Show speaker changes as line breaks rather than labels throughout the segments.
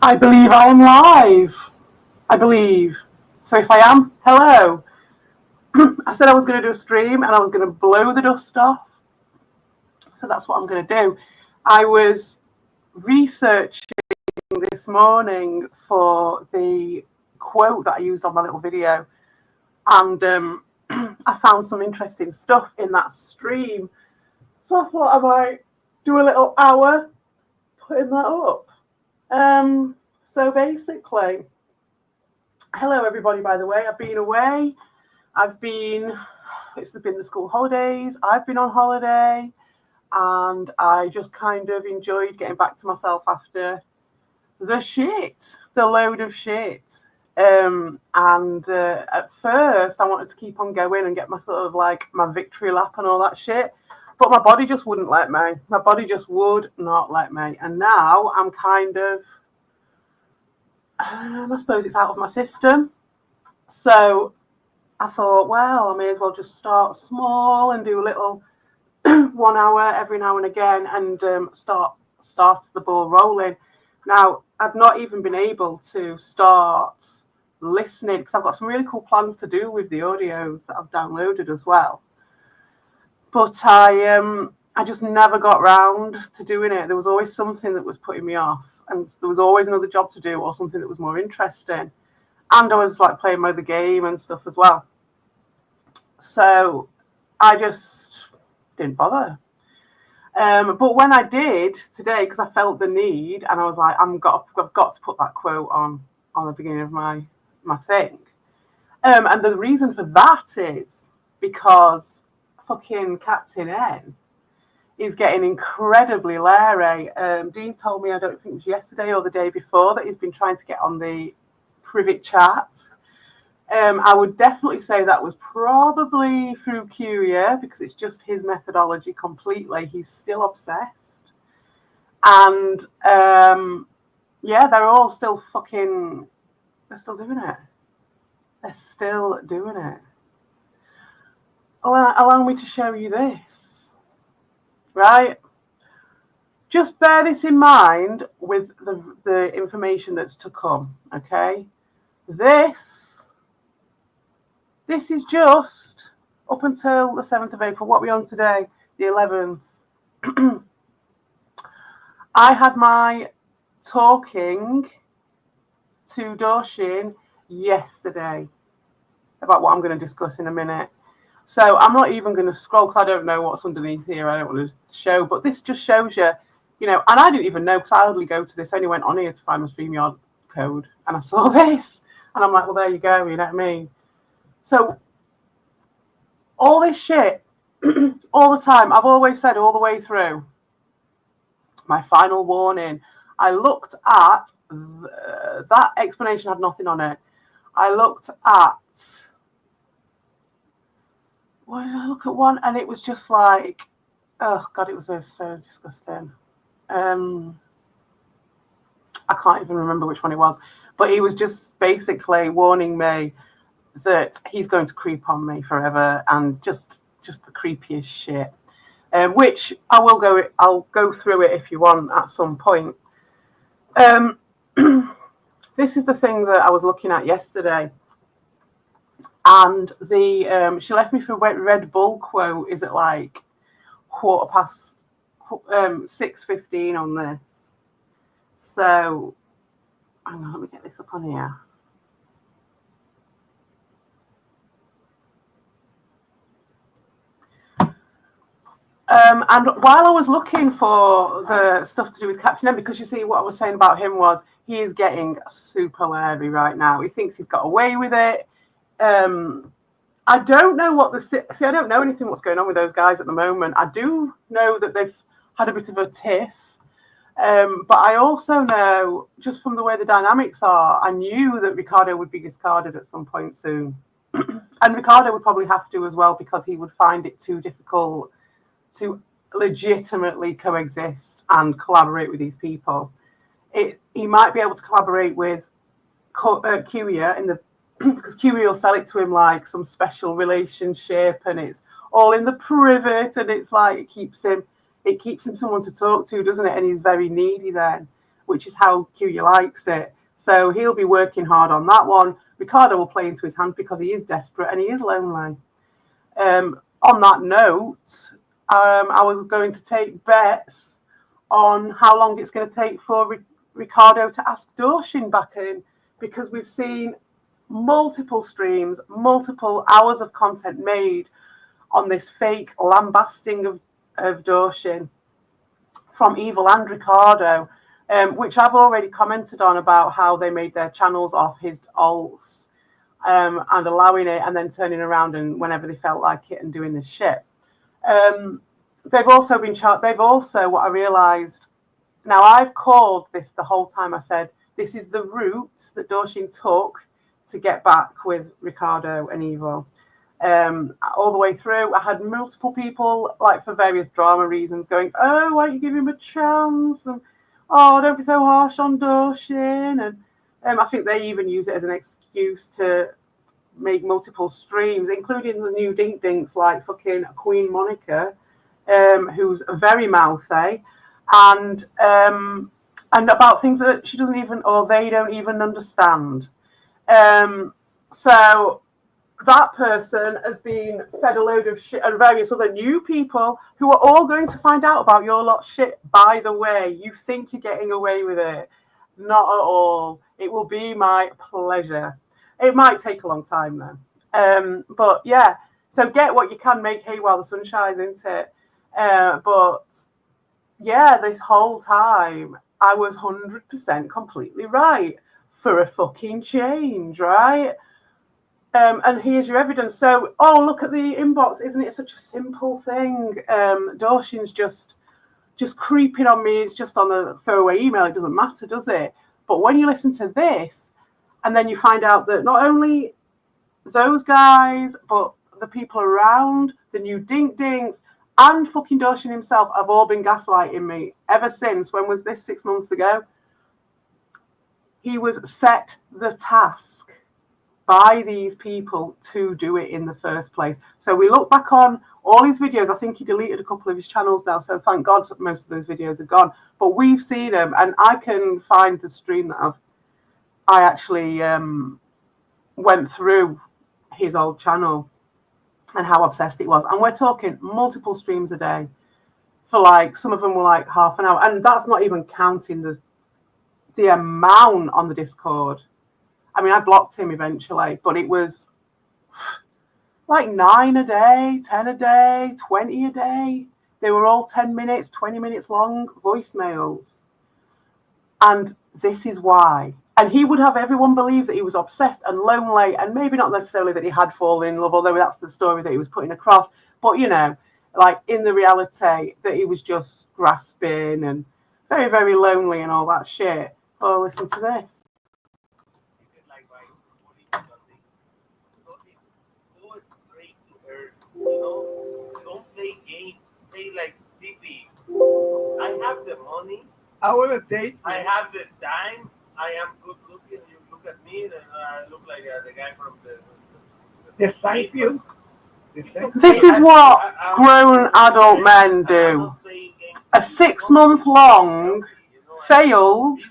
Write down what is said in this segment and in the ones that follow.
I believe I am live. I believe. So if I am, hello. I said I was going to do a stream and I was going to blow the dust off. So that's what I'm going to do. I was researching this morning for the quote that I used on my little video. And I found some interesting stuff in that stream. So I thought I might do a little hour putting that up. So basically, hello everybody, by the way. I've been away. It's been the school holidays. I've been on holiday and I just kind of enjoyed getting back to myself after the load of shit. And at first I wanted to keep on going and get my sort of like my victory lap and all that shit. But my body just wouldn't let me. My body just would not let me. And now I'm kind of, I suppose it's out of my system. So I thought, well, I may as well just start small and do a little 1 hour every now and again and start the ball rolling. Now, I've not even been able to start listening because I've got some really cool plans to do with the audios that I've downloaded as well. But I just never got round to doing it. There was always something that was putting me off, and there was always another job to do or something that was more interesting. And I was like playing the game and stuff as well. So I just didn't bother. But when I did today, because I felt the need, and I was like, I've got to put that quote on the beginning of my thing. And the reason for that is because fucking Captain N is getting incredibly leery. Dean told me, I don't think it was yesterday or the day before, that he's been trying to get on the private chat. I would definitely say that was probably through Curia because it's just his methodology completely. He's still obsessed. And yeah, they're all still fucking, they're still doing it. They're still doing it. Allow me to show you this, right? Just bear this in mind with the information that's to come, okay? This is just up until the 7th of April. What are we on today? The 11th. I had my talking to Dorshin yesterday about what I'm going to discuss in a minute. So I'm not even going to scroll because I don't know what's underneath here. I don't want to show, but this just shows you, and I didn't even know because I hardly go to this. I only went on here to find my StreamYard code and I saw this and I'm like, well, there you go. You know what I mean? So all this shit, all the time, I've always said all the way through, my final warning, I looked at, that explanation had nothing on it. I looked at, what did I look at one? And it was just like, oh God, it was so disgusting. I can't even remember which one it was, but he was just basically warning me that he's going to creep on me forever and just the creepiest shit. Which I'll go through it if you want at some point. This is the thing that I was looking at yesterday. And she left me for a Red Bull quote is at like 6:15 on this. So hang on, let me get this up on here. And while I was looking for the stuff to do with Captain M, because you see what I was saying about him was he is getting super leery right now. He thinks he's got away with it. I don't know I don't know anything what's going on with those guys at the moment. I do know that they've had a bit of a tiff. But I also know, just from the way the dynamics are, I knew that Ricardo would be discarded at some point soon. And Ricardo would probably have to as well, because he would find it too difficult to legitimately coexist and collaborate with these people. He might be able to collaborate with Curia because Curia will sell it to him like some special relationship, and it's all in the private, and it's like it keeps him someone to talk to, doesn't it? And he's very needy then. which is how QU likes it. So he'll be working hard on that one. Ricardo will play into his hands because he is desperate and he is lonely. On that note, I was going to take bets on how long it's going to take for Ricardo to ask Dorshin back in, because we've seen multiple streams, multiple hours of content made on this fake lambasting of Dorshin from Evil and Ricardo, which I've already commented on about how they made their channels off his alts and allowing it and then turning around and whenever they felt like it and doing this shit. They've also been what I realised, now I've called this the whole time. I said, this is the route that Dorshin took to get back with Ricardo and Evil. All the way through, I had multiple people, like for various drama reasons, going, oh, why don't you give him a chance? And, oh, don't be so harsh on Dorshin. And I think they even use it as an excuse to make multiple streams, including the new dink dinks like fucking Queen Monica, who's very mouthy, and about things that she doesn't even, or they don't even understand. So that person has been fed a load of shit, and various other new people who are all going to find out about your lot shit. By the way, you think you're getting away with it. Not at all. It will be my pleasure. It might take a long time though. But yeah, so get what you can, make hay while the sun shines, isn't it? But yeah, this whole time I was 100% completely right for a fucking change, right? And here's your evidence. So, oh, look at the inbox. Isn't it such a simple thing? Dorshin's just creeping on me. It's just on a throwaway email. It doesn't matter, does it? But when you listen to this, and then you find out that not only those guys, but the people around, the new dink dinks, and fucking Dorshin himself have all been gaslighting me ever since. When was this? 6 months ago? He was set the task by these people to do it in the first place. So we look back on all his videos. I think he deleted a couple of his channels now, so thank God most of those videos are gone. But we've seen them, and I can find the stream that I actually went through his old channel and how obsessed it was. And we're talking multiple streams a day for like, some of them were like half an hour, and that's not even counting the amount on the Discord. I mean, I blocked him eventually, but it was like 9 a day, 10 a day, 20 a day. They were all 10 minutes, 20 minutes long voicemails. And this is why. And he would have everyone believe that he was obsessed and lonely, and maybe not necessarily that he had fallen in love, although that's the story that he was putting across. But, you know, like in the reality that he was just grasping and very, very lonely and all that shit. Oh, listen to this.
Don't play games. Say like, Bibi, I have the money.
I want to date.
I have the time. I am good looking. You look at me, and I look like the guy from the
Seinfeld.
This is what grown adult men do. A 6 month long failed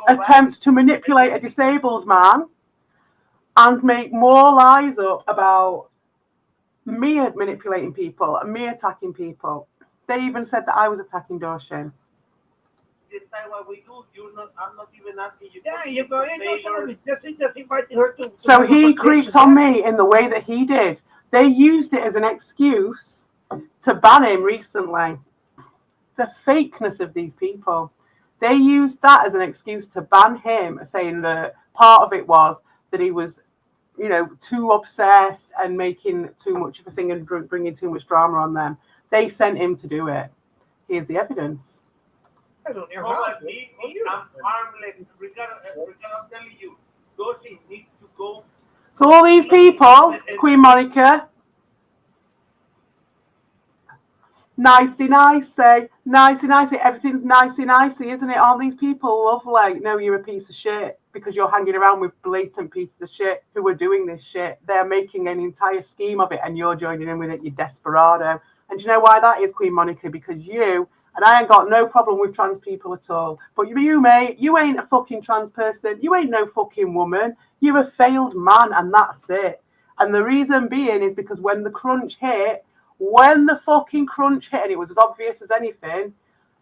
attempt to manipulate a disabled man and make more lies up about me manipulating people and me attacking people. They even said that I was attacking Dorshin.
Decide what we do. I'm not even asking you.
Yeah, you're going just invite her to.
So he creeped on me in the way that he did. They used it as an excuse to ban him recently. The fakeness of these people. They used that as an excuse to ban him, saying that part of it was that he was, you know, too obsessed and making too much of a thing and bringing too much drama on them. They sent him to do it. Here's the evidence.
I don't know. I'm harmless. Ricardo, I'm telling you, Dorshin needs to go.
So all these people, Queen Monica, nicey, everything's nicey, isn't it? Aren't these people lovely? No, you're a piece of shit because you're hanging around with blatant pieces of shit who are doing this shit. They're making an entire scheme of it and you're joining in with it, you desperado. And do you know why that is, Queen Monica? Because you And I ain't got no problem with trans people at all. But you, mate, you ain't a fucking trans person. You ain't no fucking woman. You're a failed man, and that's it. And the reason being is because when the fucking crunch hit, and it was as obvious as anything,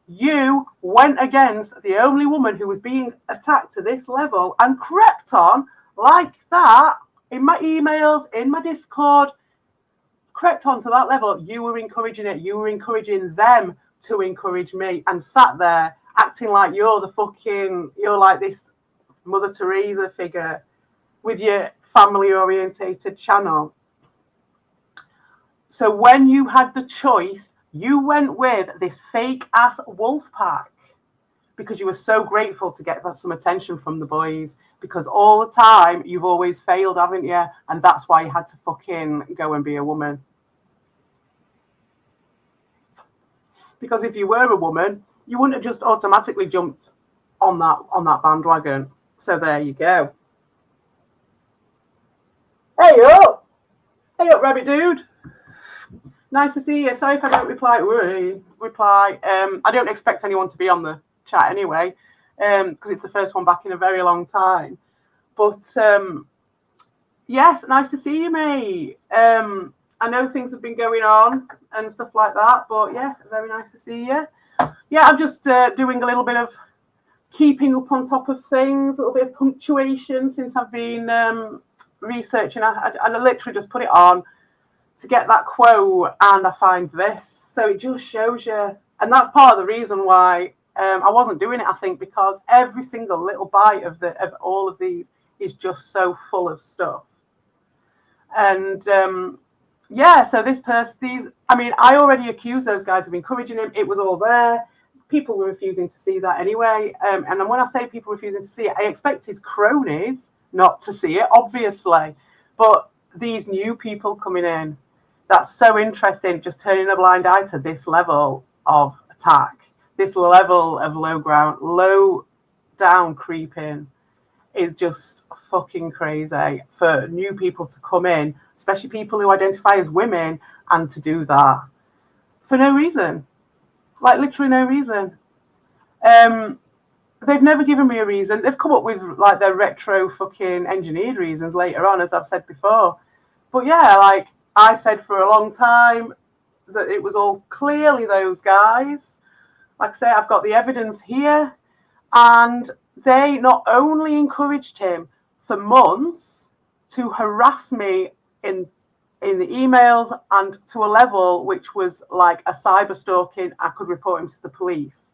you went against the only woman who was being attacked to this level and crept on like that in my emails, in my Discord, crept on to that level. You were encouraging it. You were encouraging them to encourage me, and sat there acting like you're like this Mother Teresa figure with your family orientated channel. So when you had the choice, you went with this fake ass wolf pack because you were so grateful to get some attention from the boys, because all the time you've always failed, haven't you? And that's why you had to fucking go and be a woman. Because if you were a woman, you wouldn't have just automatically jumped on that bandwagon. So there you go. Hey up, rabbit dude. Nice to see you. Sorry if I don't reply. I don't expect anyone to be on the chat anyway, because it's the first one back in a very long time. But yes, nice to see you, mate. I know things have been going on and stuff like that, but yes, very nice to see you. Yeah, I'm just doing a little bit of keeping up on top of things, a little bit of punctuation since I've been researching. I literally just put it on to get that quote, and I find this. So it just shows you, and that's part of the reason why I wasn't doing it, I think, because every single little bite of all of these is just so full of stuff. And yeah, so I already accused those guys of encouraging him. It was all there. People were refusing to see that anyway. And when I say people refusing to see it, I expect his cronies not to see it, obviously. But these new people coming in, that's so interesting, just turning a blind eye to this level of attack, this level of low down creeping is just fucking crazy for new people to come in, especially people who identify as women, and to do that for no reason, like literally no reason. They've never given me a reason. They've come up with like their retro fucking engineered reasons later on, as I've said before. But yeah, like I said for a long time that it was all clearly those guys. Like I say, I've got the evidence here, and they not only encouraged him for months to harass me in the emails, and to a level which was like a cyber stalking. I could report him to the police.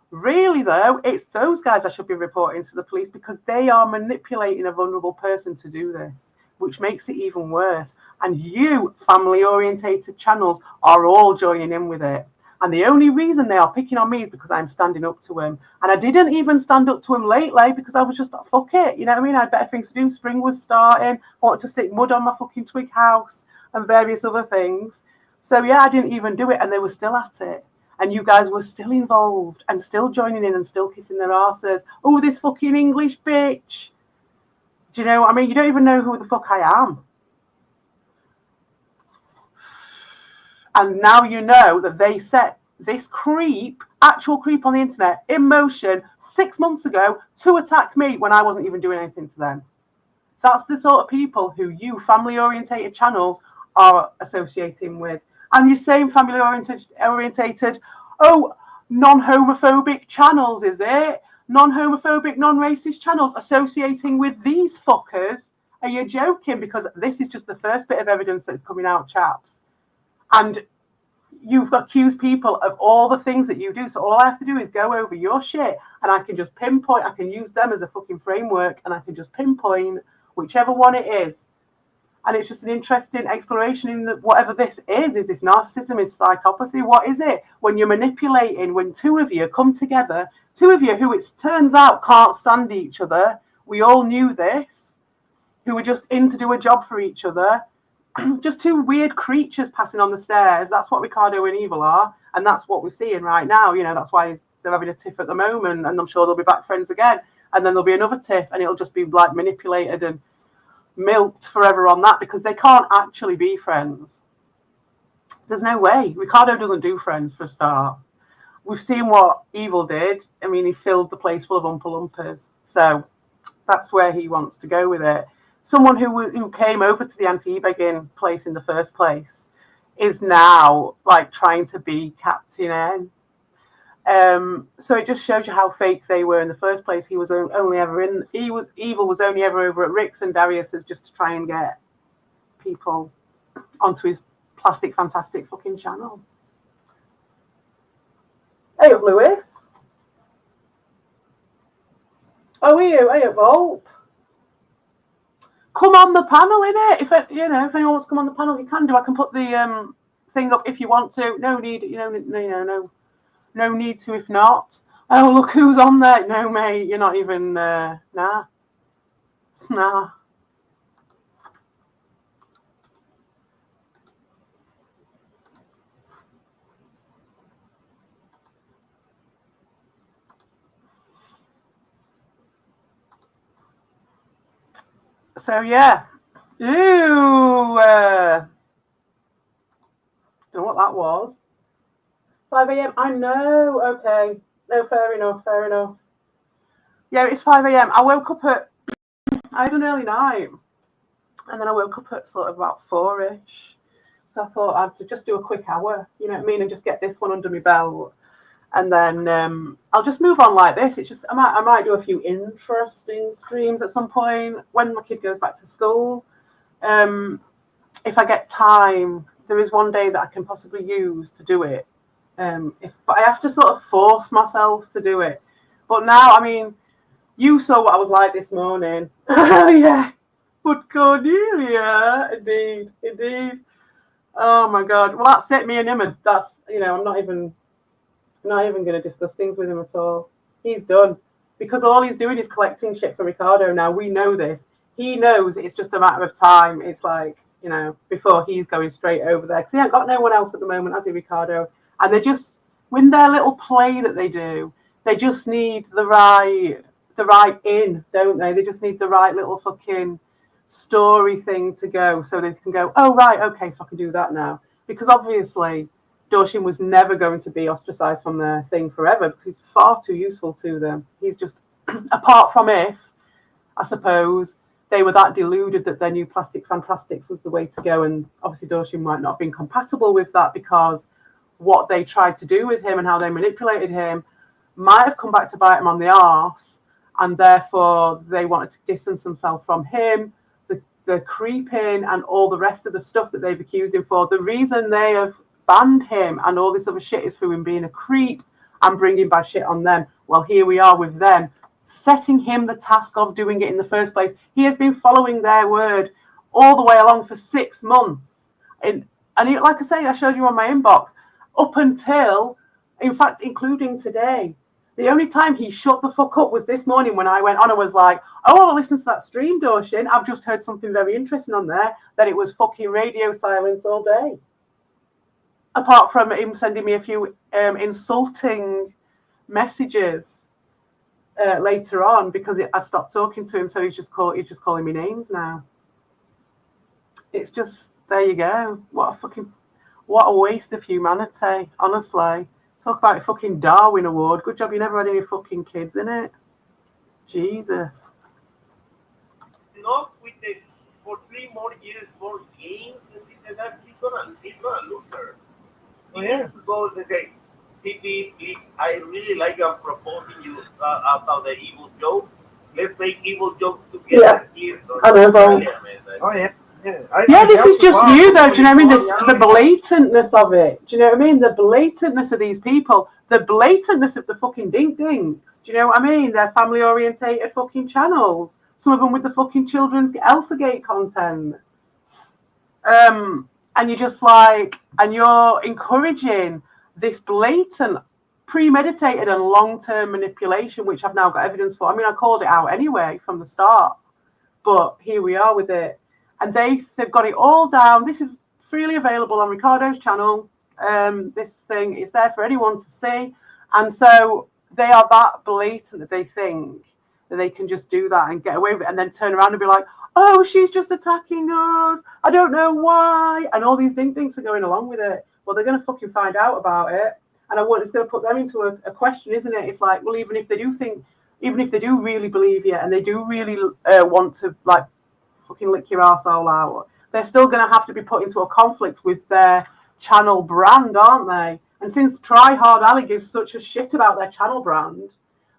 Really, though, it's those guys I should be reporting to the police, because they are manipulating a vulnerable person to do this, which makes it even worse. And you, family-orientated channels, are all joining in with it. And the only reason they are picking on me is because I'm standing up to him. And I didn't even stand up to him lately because I was just like, fuck it. You know what I mean? I had better things to do. Spring was starting. I wanted to stick mud on my fucking twig house and various other things. So, yeah, I didn't even do it. And they were still at it. And you guys were still involved and still joining in and still kissing their asses. Oh, this fucking English bitch. Do you know what I mean? You don't even know who the fuck I am. And now you know that they set this actual creep on the internet in motion 6 months ago to attack me when I wasn't even doing anything to them. That's the sort of people who you family-orientated channels are associating with. And you're saying family-orientated, non-homophobic channels, is it? Non-homophobic, non-racist channels associating with these fuckers? Are you joking? Because this is just the first bit of evidence that's coming out, chaps. And you've accused people of all the things that you do. So all I have to do is go over your shit, and I can just pinpoint, I can use them as a fucking framework, and I can just pinpoint whichever one it is. And it's just an interesting exploration in whatever this is this narcissism, is psychopathy? What is it? When you're manipulating, when two of you come together, two of you who it turns out can't stand each other, we all knew this, who were just in to do a job for each other, just two weird creatures passing on the stairs. That's what Ricardo and Evil are, and that's what we're seeing right now. You know, that's why they're having a tiff at the moment, and I'm sure they'll be back friends again, and then there'll be another tiff, and it'll just be like manipulated and milked forever on that, because they can't actually be friends. There's no way. Ricardo doesn't do friends, for a start. we've seen what Evil did. I mean, he filled the place full of Oompa Loompas. So that's where he wants to go with it. Someone who came over to the anti-begging place in the first place is now like trying to be Captain N. So it just shows you how fake they were in the first place. Evil was only ever over at Rick's and Darius is just to try and get people onto his Plastic Fantastic fucking channel. Hey up, Lewis. Oh, are you? Hey up, Volp. Come on the panel, innit? If anyone wants to come on the panel, you can do. I can put the thing up if you want to. No need, no need to if not. Oh, look who's on there. No, mate, you're not even. Nah. So yeah. Ooh. Don't know what that was. 5 a.m. I know. Okay. No, fair enough. Yeah, it's 5 a.m. I had an early night. And then I woke up at sort of about 4-ish. So I thought I'd just do a quick hour, you know what I mean? And just get this one under my belt. And then I'll just move on like this. It's just, I might do a few interesting streams at some point when my kid goes back to school. If I get time, there is one day that I can possibly use to do it. But I have to sort of force myself to do it. But now, I mean, you saw what I was like this morning. Yeah. But Cordelia, indeed. Oh my God. Well, that's it. Me and him. That's, I'm not even going to discuss things with him at all. He's done because all he's doing is collecting shit for Ricardo. Now we know this. He knows it's just a matter of time. It's like, before he's going straight over there because he ain't got no one else at the moment, has he, Ricardo? And they just, with their little play that they do, they just need the right in, don't they? They just need the right little fucking story thing to go so they can go, oh, right, okay, so I can do that now. Because obviously, Doshin was never going to be ostracized from their thing forever because he's far too useful to them. He's just, apart from if, I suppose, they were that deluded that their new Plastic Fantastics was the way to go. And obviously, Doshin might not have been compatible with that because what they tried to do with him and how they manipulated him might have come back to bite him on the arse, and therefore they wanted to distance themselves from him, the creeping and all the rest of the stuff that they've accused him for. The reason they have banned him and all this other shit is for him being a creep and bringing bad shit on them. Well, here we are with them setting him the task of doing it in the first place. He has been following their word all the way along for 6 months. And like I say, I showed you on my inbox, up until, in fact, including today. The only time he shut the fuck up was this morning when I went on and was like, oh, I'll listen to that stream, Doshin. I've just heard something very interesting on there, that it was fucking radio silence all day. Apart from him sending me a few insulting messages later on because I stopped talking to him, so he's just calling me names now. It's just, there you go. What a waste of humanity, honestly. Talk about a fucking Darwin Award. Good job you never had any fucking kids in it. Jesus.
Not with the for 3 more years, more games, and this and that. He's gonna lose her. He has to go and say, CP, please, I really like your proposing you about the evil jokes. Let's make evil jokes together here.
I know, Vol.
Oh, yeah.
Yeah, this is just you, though. Do you know what I mean? The blatantness of it. Do you know what I mean? The blatantness of these people. The blatantness of the fucking dink-dinks. Do you know what I mean? They're family-orientated fucking channels. Some of them with the fucking children's Elsagate content. And you're just like, and you're encouraging this blatant, premeditated and long-term manipulation, which I've now got evidence for. I mean, I called it out anyway from the start. But here we are with it. And they've got it all down. This is freely available on Ricardo's channel. This thing is there for anyone to see. And so they are that blatant that they think that they can just do that and get away with it and then turn around and be like, oh, she's just attacking us. I don't know why. And all these dink-dinks are going along with it. Well, they're going to fucking find out about it. And it's going to put them into a question, isn't it? It's like, well, even if they do really believe you and they do really want to like fucking lick your arsehole out, they're still going to have to be put into a conflict with their channel brand, aren't they? And since Try Hard Ali gives such a shit about their channel brand,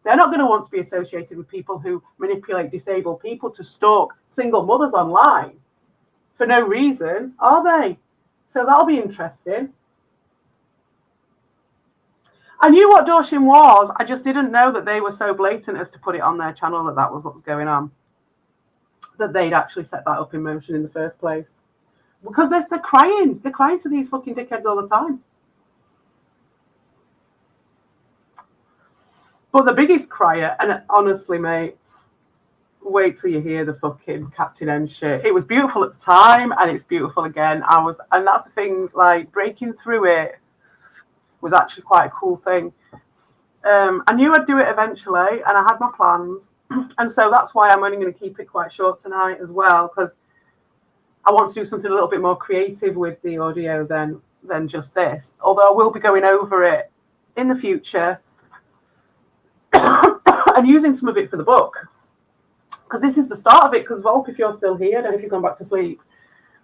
they're not going to want to be associated with people who manipulate disabled people to stalk single mothers online for no reason, are they? So that'll be interesting. I knew what Dorshin was. I just didn't know that they were so blatant as to put it on their channel that was what was going on. That they'd actually set that up in motion in the first place. Because they're crying. They're crying to these fucking dickheads all the time. But the biggest crier, and honestly, mate, wait till you hear the fucking Captain N shit. It was beautiful at the time, and it's beautiful again. And that's the thing, like, breaking through it was actually quite a cool thing. I knew I'd do it eventually, and I had my plans. And so that's why I'm only going to keep it quite short tonight as well, because I want to do something a little bit more creative with the audio than just this. Although I will be going over it in the future and using some of it for the book. Because this is the start of it, because Volp, if you're still here, I don't know if you've gone back to sleep.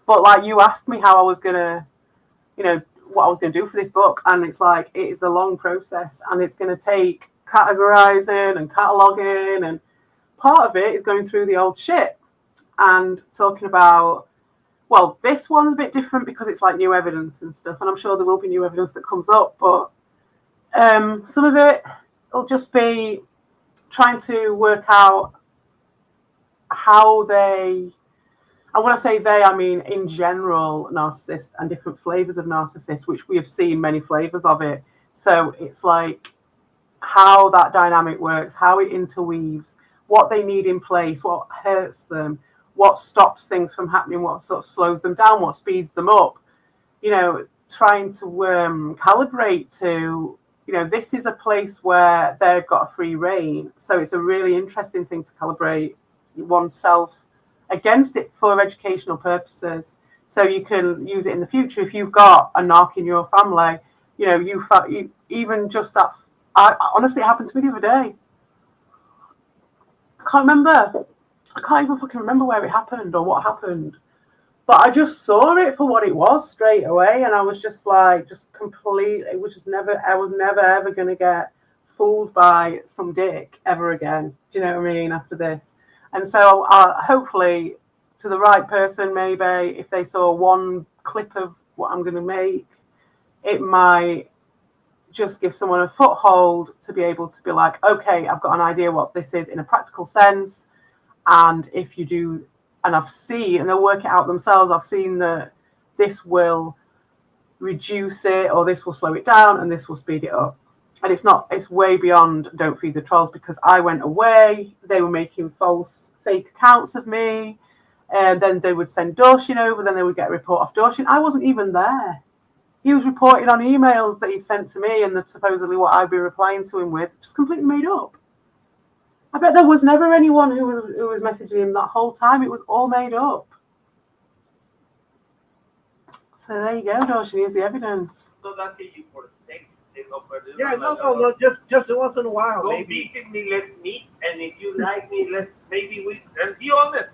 But like, you asked me how I was going to, what I was going to do for this book. And it's like, it is a long process, and it's going to take categorizing and cataloging, and part of it is going through the old shit and talking about, well, this one's a bit different because it's like new evidence and stuff, and I'm sure there will be new evidence that comes up, but some of it will just be trying to work out how they, and when I say they, I mean in general narcissists and different flavors of narcissists, which we have seen many flavors of it. So it's like how that dynamic works, how it interweaves, what they need in place, what hurts them, what stops things from happening, what sort of slows them down, what speeds them up. Trying to calibrate to, this is a place where they've got a free reign. So it's a really interesting thing to calibrate oneself against it for educational purposes. So you can use it in the future if you've got a narc in your family. You even just that. Honestly, it happened to me the other day. I can't even fucking remember where it happened or what happened. But I just saw it for what it was straight away, and I was just like, completely. It was just never. I was never ever gonna get fooled by some dick ever again. Do you know what I mean? After this, and so hopefully, to the right person, maybe if they saw one clip of what I'm gonna make, it might just give someone a foothold to be able to be like, okay, I've got an idea what this is in a practical sense, and if you do. And I've seen, and they'll work it out themselves, I've seen that this will reduce it, or this will slow it down, and this will speed it up. And it's way beyond Don't Feed the Trolls, because I went away, they were making fake accounts of me, and then they would send Dorshin over, then they would get a report off Dorshin. I wasn't even there. He was reporting on emails that he'd sent to me, and supposedly what I'd be replying to him with, just completely made up. I bet there was never anyone who was messaging him that whole time. It was all made up. So there you go, Dorshin. Here's the evidence.
So that's the you for sex.
Yeah, no. Just once in a while,
go
maybe.
visit me. Let's meet, and if you like me, and be honest.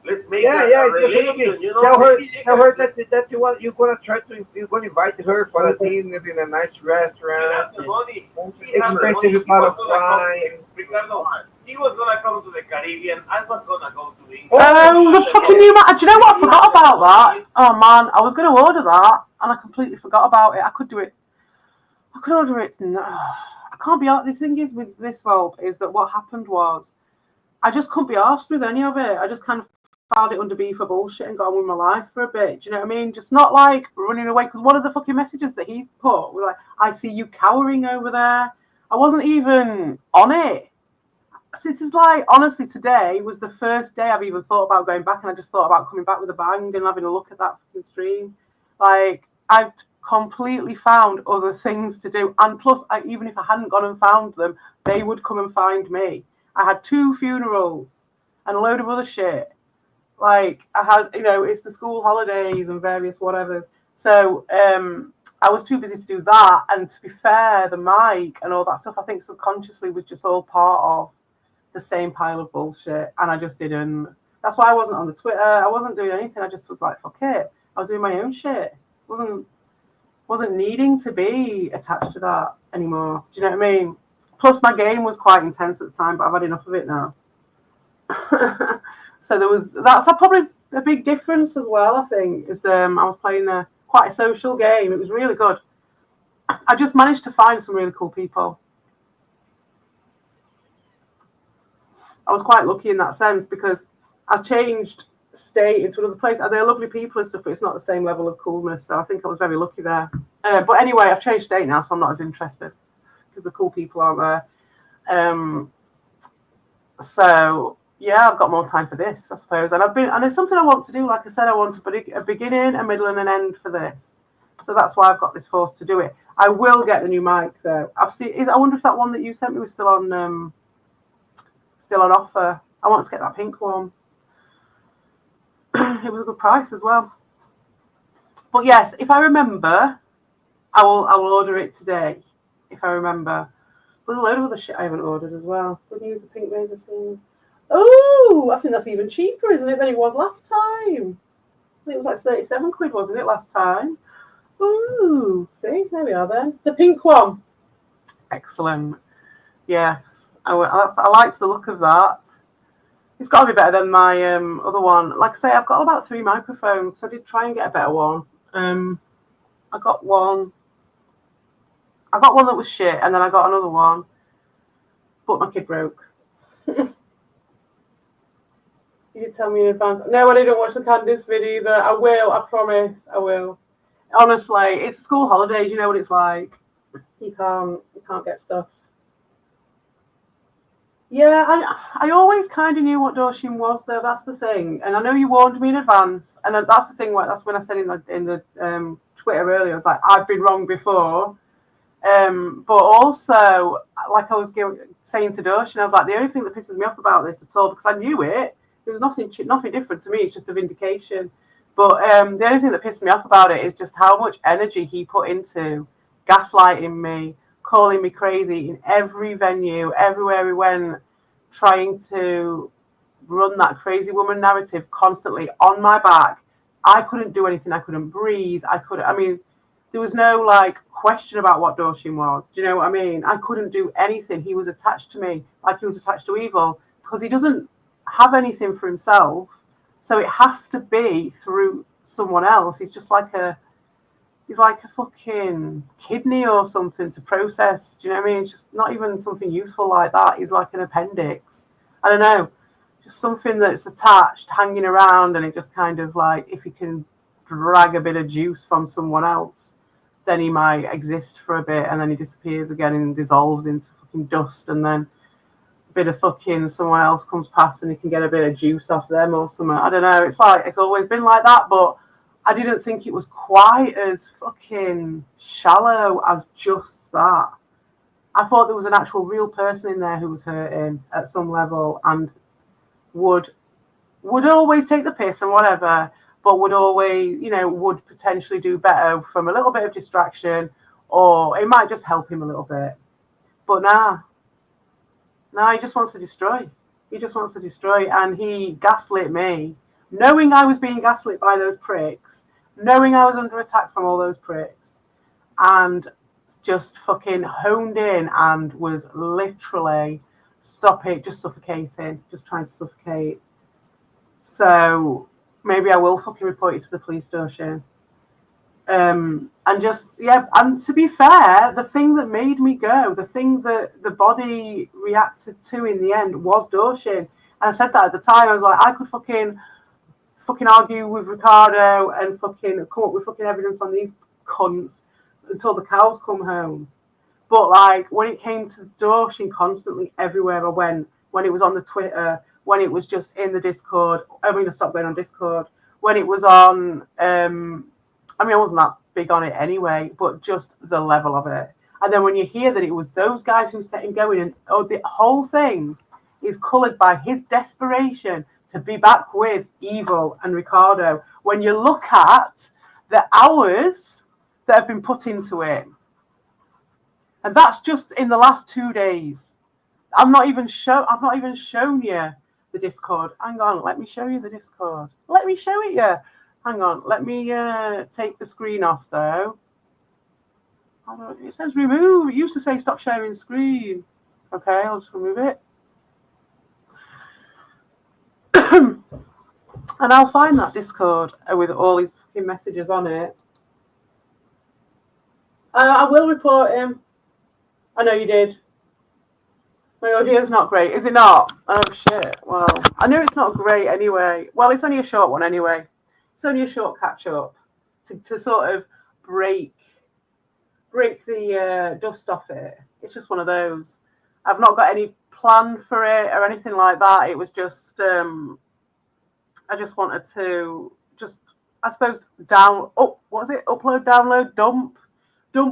Let's make a relation.
Tell her that you're gonna invite her for a dinner in a nice restaurant.
You have the money.
Expensive bottle of wine.
Ricardo, he was gonna come to the Caribbean. I was gonna go to England.
Oh, the fucking new man. Do you know what? I forgot about that. Oh man, I was going to order that, and I completely forgot about it. I could do it. I could order it. No, I can't be arsed. The thing is with this Volp is that what happened was I just couldn't be arsed with any of it. I just kind of filed it under B for bullshit and got on with my life for a bit. Do you know what I mean? Just not like running away, because one of the fucking messages that he's put was like, I see you cowering over there. I wasn't even on it. This is like, honestly, today was the first day I've even thought about going back, and I just thought about coming back with a bang and having a look at that fucking stream. Like, I've completely found other things to do. And plus, even if I hadn't gone and found them, they would come and find me. I had 2 funerals and a load of other shit. Like, I had, it's the school holidays and various whatevers. So I was too busy to do that. And to be fair, the mic and all that stuff, I think subconsciously was just all part of the same pile of bullshit. And I just didn't. That's why I wasn't on the Twitter. I wasn't doing anything. I just was like, fuck it. I was doing my own shit. Wasn't needing to be attached to that anymore. Do you know what I mean? Plus, my game was quite intense at the time, but I've had enough of it now. So that's probably a big difference as well. I think is I was playing quite a social game. It was really good. I just managed to find some really cool people. I was quite lucky in that sense because I changed state into another place. They're lovely people and stuff, but it's not the same level of coolness. So I think I was very lucky there. But anyway, I've changed state now, so I'm not as interested because the cool people aren't there. So yeah, I've got more time for this, I suppose. And it's something I want to do. Like I said, I want to put a beginning, a middle, and an end for this. So that's why I've got this force to do it. I will get the new mic though. I wonder if that one that you sent me was still on offer. I want to get that pink one. It was a good price as well. But yes, if I remember, I will order it today. If I remember. There's a load of other shit I haven't ordered as well. Would use the pink razor soon. Oh, I think that's even cheaper, isn't it, than it was last time? I think it was like 37 quid, wasn't it, last time? Ooh, see, there we are then. The pink one. Excellent. Yes, I liked the look of that. It's got to be better than my other one. Like I say, I've got about 3 microphones. I did try and get a better one. I got one that was shit, and then I got another one. But my kid broke. You did tell me in advance. No, I didn't watch the Candice video either. I will, I promise, I will. Honestly, it's school holidays, you know what it's like. You can't get stuff. Yeah, I always kind of knew what Doshim was, though. That's the thing, and I know you warned me in advance. And that's the thing. That's when I said in the Twitter earlier, I was like, I've been wrong before. But also, like I was saying to Doshin, I was like, the only thing that pisses me off about this at all, because I knew it, there was nothing different to me. It's just a vindication. But the only thing that pissed me off about it is just how much energy he put into gaslighting me, calling me crazy in every venue, everywhere we went, trying to run that crazy woman narrative constantly on my back. I couldn't do anything. I couldn't breathe. There was no question about what Doshin was. Do you know what I mean? I couldn't do anything. He was attached to me like he was attached to evil because he doesn't have anything for himself. So it has to be through someone else. He's just like he's like a fucking kidney or something to process. Do you know what I mean? It's just not even something useful like that. He's like an appendix. I don't know. Just something that's attached, hanging around, and it just kind of like, if he can drag a bit of juice from someone else, then he might exist for a bit, and then he disappears again and dissolves into fucking dust, and then a bit of fucking someone else comes past and he can get a bit of juice off them or something. I don't know. It's like, it's always been like that, but I didn't think it was quite as fucking shallow as just that. I thought there was an actual real person in there who was hurting at some level and would always take the piss and whatever, but would always, would potentially do better from a little bit of distraction, or it might just help him a little bit. But nah, he just wants to destroy. He just wants to destroy, and he gaslit me, knowing I was being gaslit by those pricks, knowing I was under attack from all those pricks, and just fucking honed in and was literally just suffocating, just trying to suffocate. So maybe I will fucking report it to the police station. And to be fair, the thing that made me go, the thing that the body reacted to in the end was Doshin. And I said that at the time. I was like, I could fucking argue with Ricardo and fucking come up with fucking evidence on these cunts until the cows come home. But when it came to Doshin constantly everywhere I went, when it was on the Twitter, when it was just in the Discord, I stopped going on Discord. When it was on, I wasn't that big on it anyway, but just the level of it. And then when you hear that it was those guys who set him going, and the whole thing is coloured by his desperation to be back with Evil and Ricardo. When you look at the hours that have been put into it. And that's just in the last 2 days. I've not even shown you the Discord. Hang on, let me show you the Discord. Let me show it you. Hang on, let me take the screen off though. It says remove. It used to say stop sharing screen. Okay, I'll just remove it. And I'll find that Discord with all these fucking messages on it. I will report him. I know you did. My audio's not great, is it not? Oh shit. Well, I know it's not great anyway. Well, it's only a short one anyway. It's only a short catch up to sort of break the dust off it. It's just one of those. I've not got any plan for it or anything like that. It was just I just wanted to I suppose what was it? Upload, download, dump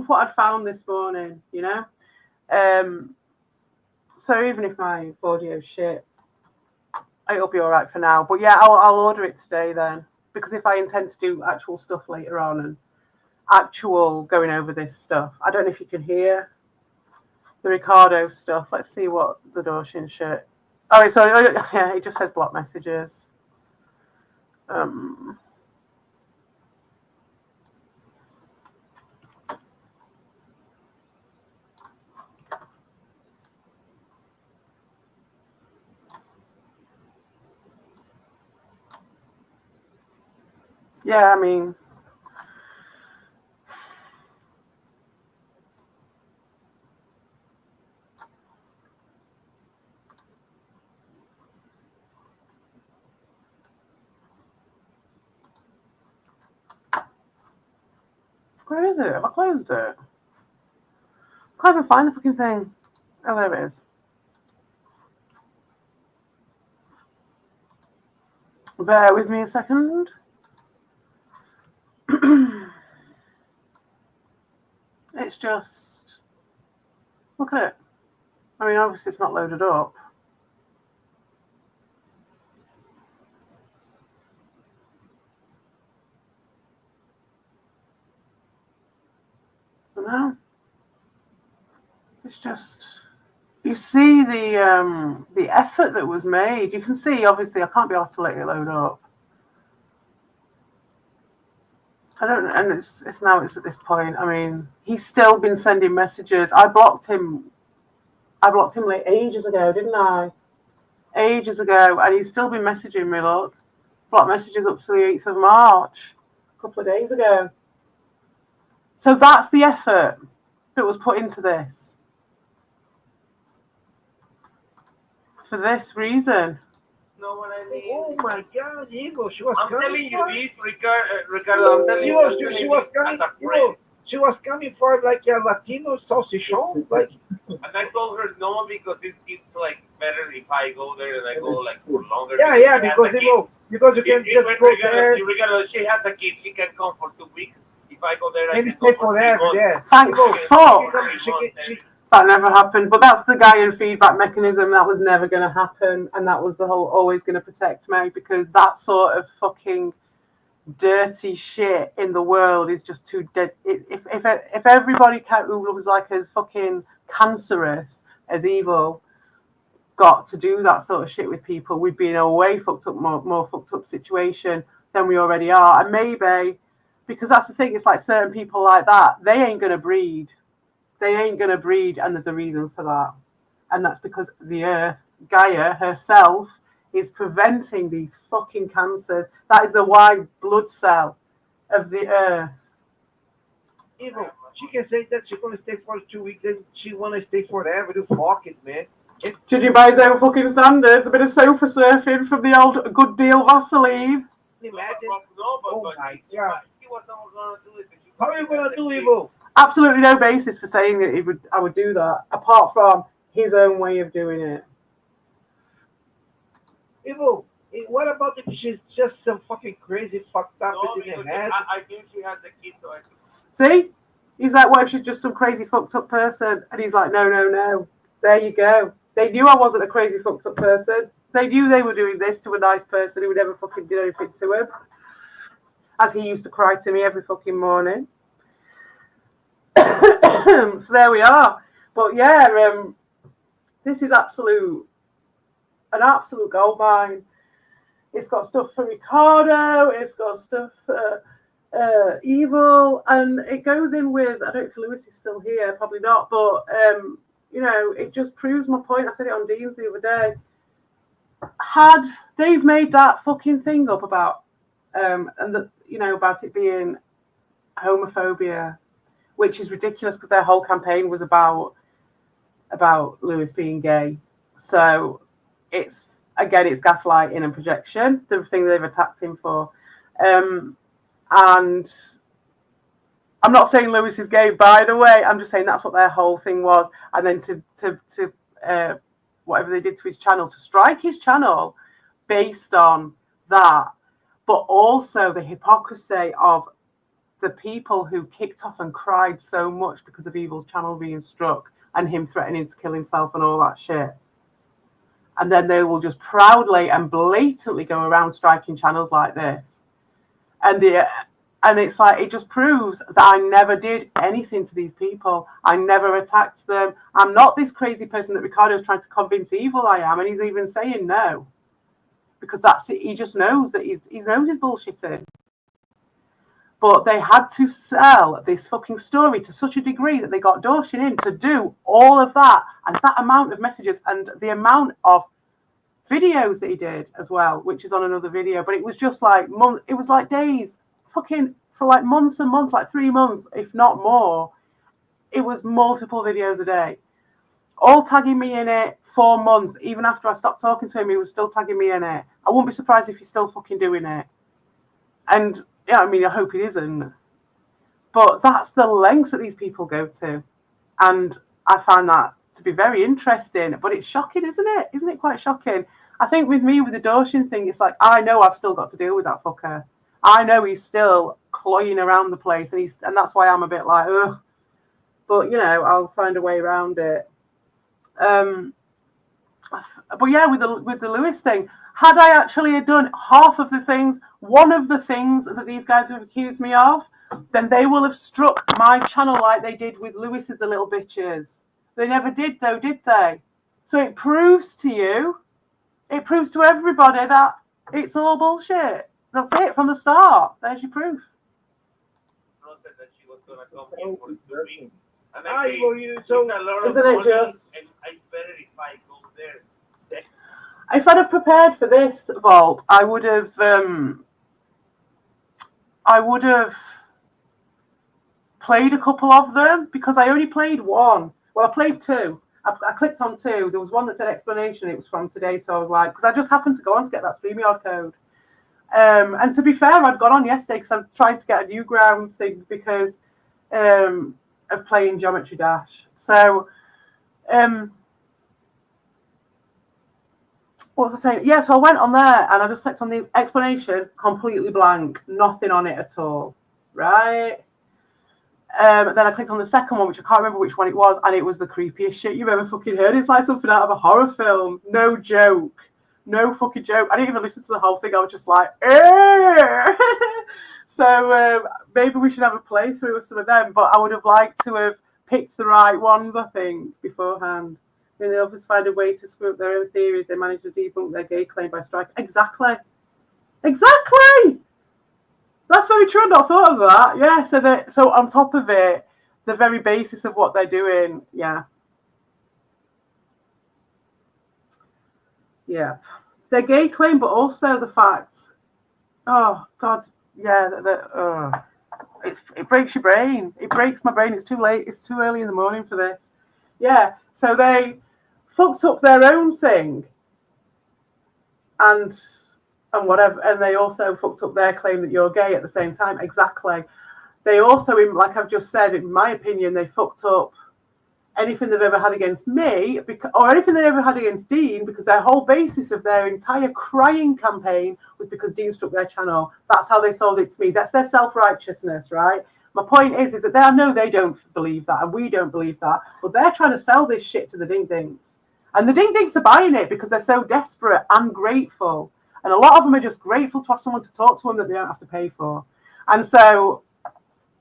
what I'd found this morning, you know. So even if my audio's shit, it'll be all right for now. But yeah, I'll order it today then, because if I intend to do actual stuff later on and actual going over this stuff, I don't know if you can hear the Ricardo stuff. Let's see what the Dorshin shit. Oh, so yeah, it just says block messages. Yeah, I mean, where is it? Have I closed it? I can't even find the fucking thing. Oh, there it is. Bear with me a second. It's just, look at it. I mean, obviously it's not loaded up. No, it's just, you see the effort that was made. You can see, obviously, I can't be asked to let it load up. I don't, and it's at this point. I mean, he's still been sending messages. I blocked him like ages ago, didn't I? Ages ago, and he's still been messaging me. Look, blocked messages up to the 8th of March, a couple of days ago. So that's the effort that was put into this. For this reason.
No, what I mean.
Oh my God, Evo, she was
I'm
coming
telling you
for
this, Ricardo. I'm telling you,
she was coming,
as a friend.
she was coming for like a Latino salchichon, like.
And I told her no, because it's like better if I go there and I go like for longer.
Yeah, because you can just go there.
Ricardo, she has a kid. She can come for 2 weeks. If I go there,
Maybe
I can
stay
go for
forever.
3
Yeah.
months.
Thank fuck. That never
She
happened. But that's the Gaian feedback mechanism. That was never going to happen. And that was the whole always going to protect me, because that sort of fucking dirty shit in the world is just too dead. If everybody who was like as fucking cancerous as Evil got to do that sort of shit with people, we'd be in a way fucked up, more fucked up situation than we already are. And maybe, because that's the thing, it's like certain people like that, they ain't going to breed. They ain't going to breed, and there's a reason for that. And that's because the Earth, Gaia herself, is preventing these fucking cancers. That is the white blood cell of the Earth.
Evo, she can say that she's gonna stay for 2 weeks, and she wanna stay forever. You fuck it, man.
Judging by his own fucking standards, a bit of sofa surfing from the old Good Deal Vaseline.
Imagine.
No, but
Oh my God.
he was not gonna do it.
How are you gonna do, Evo?
Absolutely no basis for saying that I would do that, apart from his own way of doing it.
Evo, what about if she's just some fucking crazy fucked up
No,
in
because
the head?
I think she has a kid, so I think.
See? He's like, what if she's just some crazy fucked up person? And he's like, no. There you go. They knew I wasn't a crazy fucked up person. They knew they were doing this to a nice person who never fucking did anything to him. As he used to cry to me every fucking morning. So there we are. But yeah, this is an absolute gold mine. It's got stuff for Ricardo. It's got stuff for Evil, and it goes in with. I don't know if Lewis is still here. Probably not. But you know, it just proves my point. I said it on Dean's the other day. Had they've made that fucking thing up about about it being homophobia, which is ridiculous because their whole campaign was about Lewis being gay. So it's gaslighting and projection, the thing they've attacked him for. And I'm not saying Lewis is gay, by the way. I'm just saying that's what their whole thing was. And then to whatever they did to his channel, to strike his channel based on that, but also the hypocrisy of the people who kicked off and cried so much because of Evil's channel being struck and him threatening to kill himself and all that shit. And then they will just proudly and blatantly go around striking channels like this. And it's like, it just proves that I never did anything to these people. I never attacked them. I'm not this crazy person that Ricardo's trying to convince Evil I am. And he's even saying no. Because that's it. He just knows that he knows he's bullshitting. But they had to sell this fucking story to such a degree that they got Dorshin in to do all of that. And that amount of messages and the amount of videos that he did as well, which is on another video. But it was just like, it was like days, fucking for like months and months, like 3 months, if not more. It was multiple videos a day, all tagging me in it. 4 months, even after I stopped talking to him, he was still tagging me in it. I wouldn't be surprised if he's still fucking doing it. And yeah, I mean, I hope he isn't. But that's the lengths that these people go to. And I find that to be very interesting. But it's shocking, isn't it? Isn't it quite shocking? I think with me, with the Dorshin thing, it's like, I know I've still got to deal with that fucker. I know he's still cloying around the place. And that's why I'm a bit like, ugh. But, you know, I'll find a way around it. But yeah, with the Lewis thing, had I actually done half of the things, one of the things that these guys have accused me of, then they will have struck my channel like they did with Lewis's the little bitches. They never did though, did they? So it proves to you, it proves to everybody that it's all bullshit. That's it from the start. There's your proof.
That she was gonna come in for the ring. And
I
I
will use so
isn't it just?
And it's better if I go there.
If I'd have prepared for this, Vault, I would have played a couple of them because I only played one. Well, I played two. I clicked on two. There was one that said explanation. It was from today, so I was like, because I just happened to go on to get that StreamYard code. And to be fair, I'd gone on yesterday because I'm trying to get a Newgrounds thing because of playing Geometry Dash. So, what was I saying? Yeah, so I went on there and I just clicked on the explanation, completely blank, nothing on it at all, right? Then I clicked on the second one, which I can't remember which one it was, and it was the creepiest shit you've ever fucking heard. It's like something out of a horror film. No joke. No fucking joke. I didn't even listen to the whole thing. I was just like, So maybe we should have a playthrough of some of them, but I would have liked to have picked the right ones, I think, beforehand. They always find a way to screw up their own theories. They manage to debunk their gay claim by striking. Exactly. That's very true. I've not thought of that. Yeah. So on top of it, the very basis of what they're doing. Yeah. Yeah. Their gay claim, but also the facts. Oh God. Yeah. It breaks your brain. It breaks my brain. It's too late. It's too early in the morning for this. Yeah. So they fucked up their own thing and whatever, and they also fucked up their claim that you're gay at the same time. Exactly. They also, like I've just said, in my opinion, they fucked up anything they've ever had against me, or anything they ever had against Dean, because their whole basis of their entire crying campaign was because Dean struck their channel. That's how they sold it to me. That's their self-righteousness, right? My point is that I know they don't believe that, and we don't believe that, but they're trying to sell this shit to the ding-dings. And the ding-dings are buying it because they're so desperate and grateful. And a lot of them are just grateful to have someone to talk to them that they don't have to pay for. And so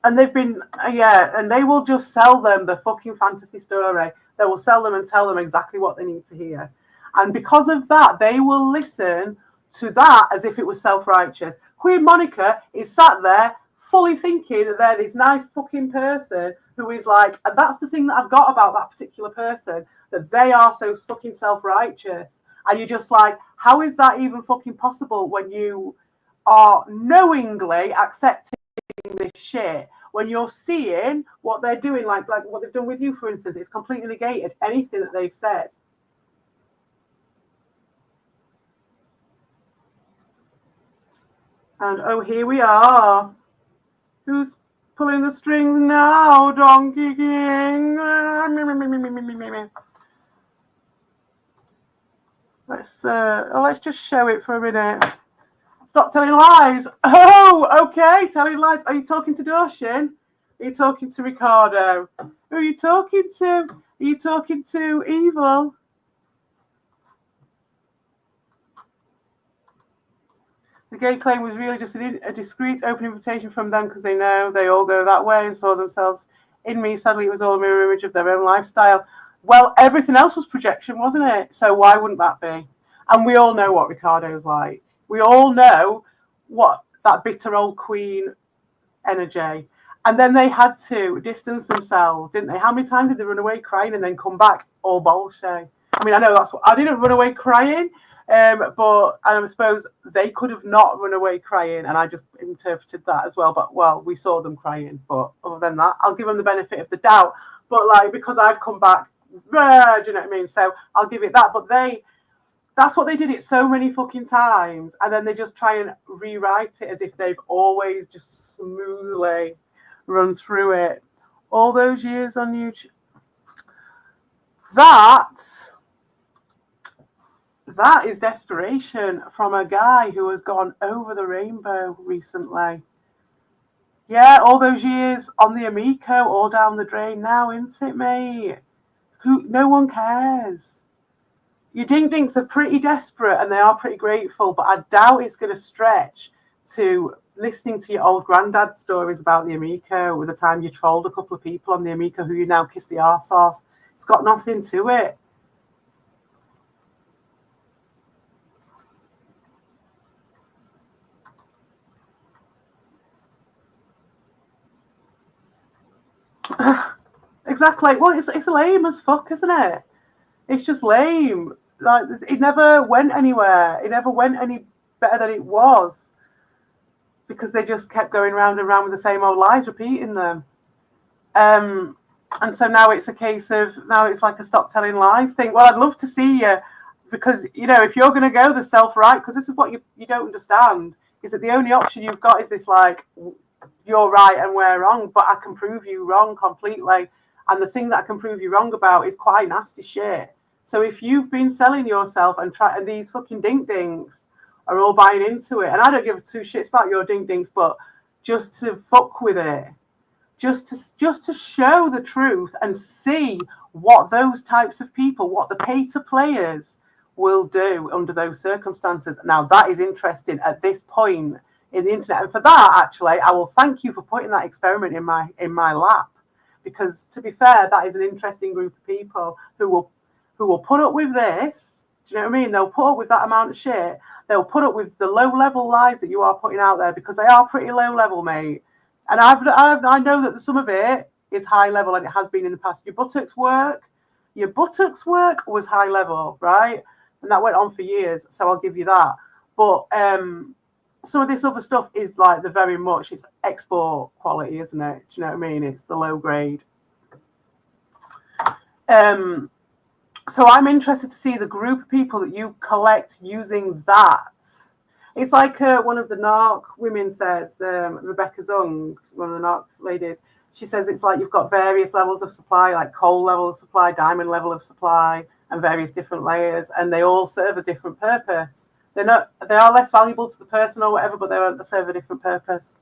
And they've been, and they will just sell them the fucking fantasy story. They will sell them and tell them exactly what they need to hear. And because of that, they will listen to that as if it was self-righteous. Queen Monica is sat there fully thinking that they're this nice fucking person who is like, and that's the thing that I've got about that particular person, that they are so fucking self-righteous. And you're just like, how is that even fucking possible when you are knowingly accepting this shit, when you're seeing what they're doing, like what they've done with you, for instance? It's completely negated anything that they've said. And oh, here we are. Who's pulling the strings now, Donkey King? Let's just show it for a minute. Stop telling lies. Oh, okay, telling lies. Are you talking to Doshin? Are you talking to Ricardo? Who are you talking to? Are you talking to Evil? The gay claim was really just a discreet open invitation from them because they know they all go that way and saw themselves in me. Sadly, it was all a mirror image of their own lifestyle. Well, everything else was projection, wasn't it? So why wouldn't that be? And we all know what Ricardo's like. We all know what that bitter old queen energy. And then they had to distance themselves, didn't they? How many times did they run away crying and then come back all bullshit? I mean, I know that's what I didn't run away crying, but I suppose they could have not run away crying, and I just interpreted that as well. But well, we saw them crying. But other than that, I'll give them the benefit of the doubt. But like, because I've come back, do you know what I mean? So I'll give it that. But that's what they did it so many fucking times, and then they just try and rewrite it as if they've always just smoothly run through it all those years on YouTube. That is desperation from a guy who has gone over the rainbow recently. Yeah, all those years on the Amico, all down the drain now, isn't it, mate? No one cares. Your ding-dings are pretty desperate and they are pretty grateful, but I doubt it's going to stretch to listening to your old granddad stories about the Amico with the time you trolled a couple of people on the Amico who you now kiss the arse off. It's got nothing to it. Exactly. Well, it's lame as fuck, isn't it? It's just lame. Like, it never went anywhere. It never went any better than it was because they just kept going round and round with the same old lies, repeating them. And so now it's a case of, now it's like a stop telling lies thing. Well, I'd love to see you, because, you know, if you're going to go the self-right, because this is what you don't understand, is that the only option you've got is this, like, you're right and we're wrong, but I can prove you wrong completely. And the thing that I can prove you wrong about is quite nasty shit. So if you've been selling yourself and these fucking ding-dings are all buying into it, and I don't give two shits about your ding-dings, but just to fuck with it, just to show the truth and see what those types of people, what the pay-to players will do under those circumstances. Now that is interesting at this point in the internet, and for that, actually, I will thank you for putting that experiment in my lap, because to be fair, that is an interesting group of people who will put up with this. Do you know what I mean? They'll put up with that amount of shit. They'll put up with the low-level lies that you are putting out there, because they are pretty low-level, mate. And I know that some of it is high-level, and it has been in the past. Your buttocks work was high-level, right? And that went on for years, so I'll give you that. But some of this other stuff is like it's export quality, isn't it? Do you know what I mean? It's the low grade. So I'm interested to see the group of people that you collect using that. It's like one of the NARC women says, Rebecca Zung, one of the NARC ladies, she says it's like you've got various levels of supply, like coal level of supply, diamond level of supply, and various different layers, and they all serve a different purpose. They are less valuable to the person or whatever, but they serve a different purpose.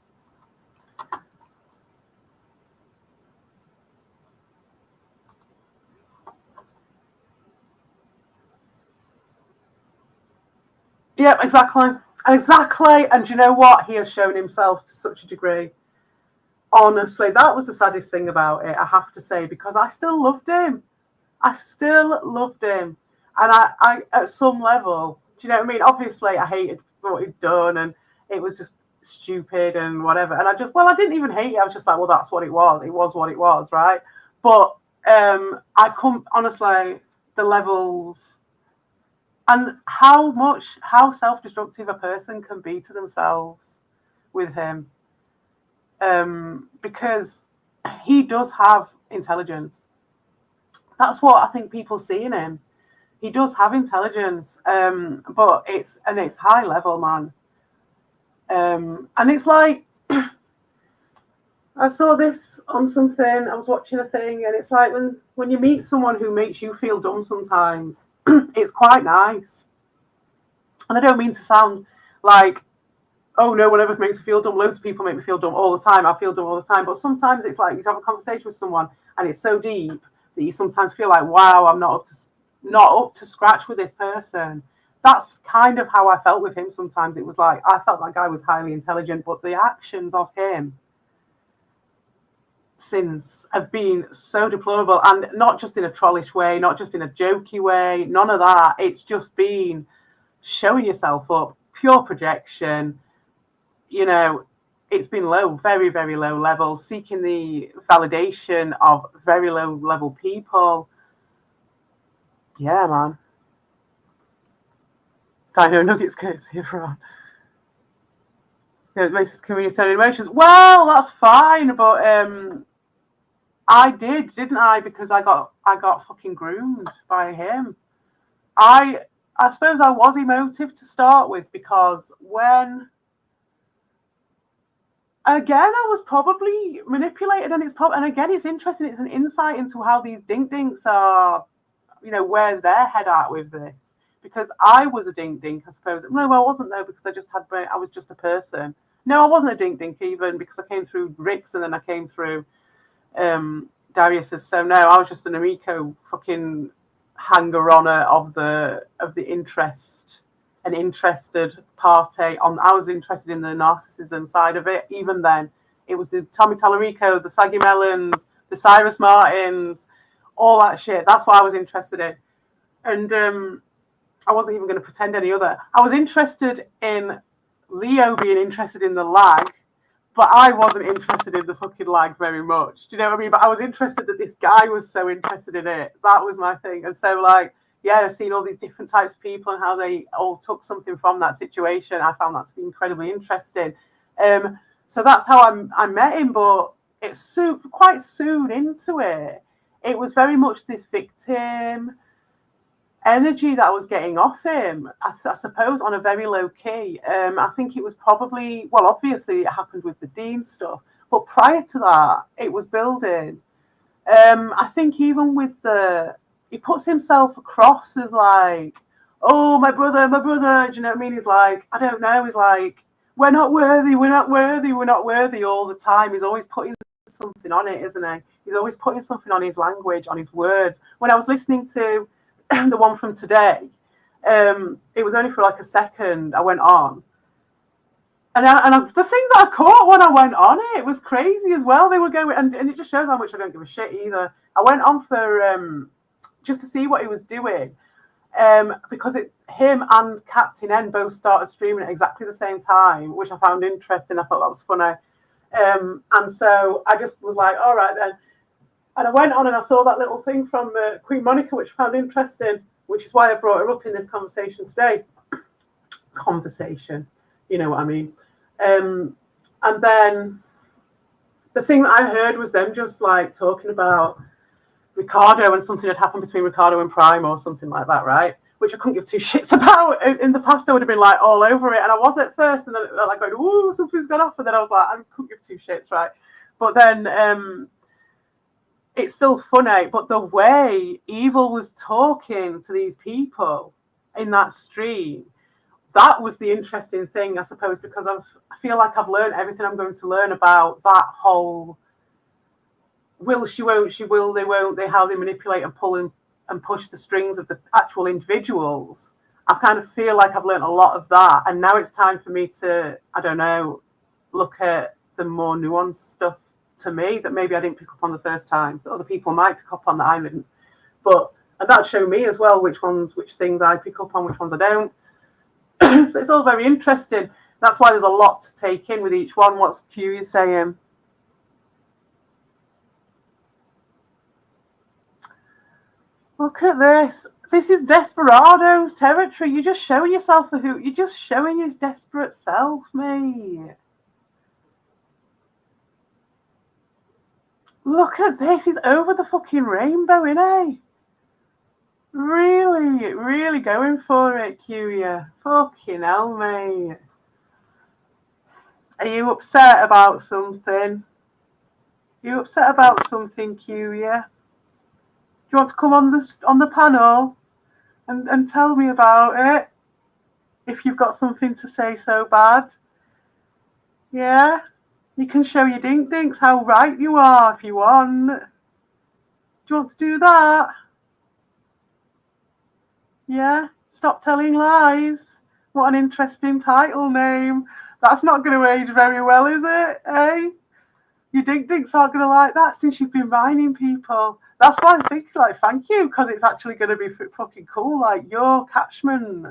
Yep, exactly. And do you know what? He has shown himself to such a degree. honestly, that was the saddest thing about it, I have to say, because I still loved him. I still loved him. And I at some level, do you know what I mean? Obviously, I hated what he'd done and it was just stupid and whatever. And I didn't even hate it. I was just like, well, that's what it was. It was what it was, right? But honestly, the levels and how self-destructive a person can be to themselves with him. Because he does have intelligence. That's what I think people see in him. He does have intelligence, but it's high level, man. And it's like I saw this on something. I was watching a thing, and it's like when you meet someone who makes you feel dumb sometimes, it's quite nice. And I don't mean to sound like, oh, no one ever makes me feel dumb. Loads of people make me feel dumb all the time. I feel dumb all the time. But sometimes it's like you have a conversation with someone, and it's so deep that you sometimes feel like, wow, I'm not up to scratch with this person. That's kind of how I felt with him sometimes. It was like I felt that guy was highly intelligent, but the actions of him since have been so deplorable, and not just in a trollish way, not just in a jokey way, none of that. It's just been showing yourself up, pure projection. You know, it's been low, very, very low level, seeking the validation of very low level people. Yeah, man. Dino Nuggets goes here for on. It makes his community turn emotions. Well, that's fine, but I didn't I? Because I got fucking groomed by him. I suppose I was emotive to start with because when again I was probably manipulated, and again it's interesting. It's an insight into how these dink-dinks are, you know, where's their head at with this. Because I was a dink-dink, I suppose. No, I wasn't though, because I was just a person. No, I wasn't a dink-dink even, because I came through Rick's and then I came through Darius's. So no, I was just an Amico fucking hanger-oner of the interest, an interested party on. I was interested in the narcissism side of it. Even then, it was the Tommy Tallarico, the Saggy Melons, the Cyrus Martins, all that shit. That's what I was interested in. And I wasn't even going to pretend any other. I was interested in Leo being interested in the lag, but I wasn't interested in the fucking lag very much. Do you know what I mean? But I was interested that this guy was so interested in it. That was my thing. And so, like, yeah, I've seen all these different types of people and how they all took something from that situation. I found that to be incredibly interesting. So that's how I met him. But it's quite soon into it, it was very much this victim energy that I was getting off him, I suppose, on a very low key. I think it was probably, well, obviously it happened with the Dean stuff, but prior to that, it was building. I think even with he puts himself across as like, oh, my brother, do you know what I mean? He's like, I don't know, he's like, we're not worthy all the time. He's always putting something on it, isn't he? He's always putting something on his language, on his words. When I was listening to the one from today, it was only for like a second I went on, and the thing that I caught when I went on it was crazy as well. They were going, and it just shows how much I don't give a shit either. I went on for just to see what he was doing, because him and Captain N both started streaming at exactly the same time, which I found interesting. I thought that was funny, and so I just was like, all right then. And I went on and I saw that little thing from Queen Monica, which I found interesting, which is why I brought her up in this conversation today. Conversation, you know what I mean. And then the thing that I heard was them just like talking about Ricardo and something had happened between Ricardo and Prime or something like that, right? Which I couldn't give two shits about. In the past, I would have been like all over it. And I was at first, and then like going, ooh, something's gone off. And then I was like, I couldn't give two shits, right? But then it's still funny, but the way Evil was talking to these people in that stream, that was the interesting thing, I suppose, because I feel like I've learned everything I'm going to learn about that whole will, she won't, she will, they won't, how they manipulate and pull and push the strings of the actual individuals. I kind of feel like I've learned a lot of that, and now it's time for me to, I don't know, look at the more nuanced stuff to me that maybe I didn't pick up on the first time, that other people might pick up on that I didn't. And that'd show me as well which things I pick up on, which ones I don't. So it's all very interesting. That's why there's a lot to take in with each one. What's Q saying? Look at this. This is Desperado's territory. You're just showing yourself for who. You're just showing your desperate self, mate. Look at this. He's over the fucking rainbow, isn't he? Really, really going for it, Q. Fucking hell, mate. Are you upset about something? Are you upset about something, Q? Do you want to come on the panel and tell me about it? If you've got something to say so bad. Yeah? You can show your dink dinks how right you are if you want. Do you want to do that? Yeah? Stop telling lies. What an interesting title name. That's not going to age very well, is it? Eh? Your dink dinks aren't going to like that since you've been mining people. That's why I'm thinking, like, thank you, because it's actually going to be fucking cool. Like, your catchment,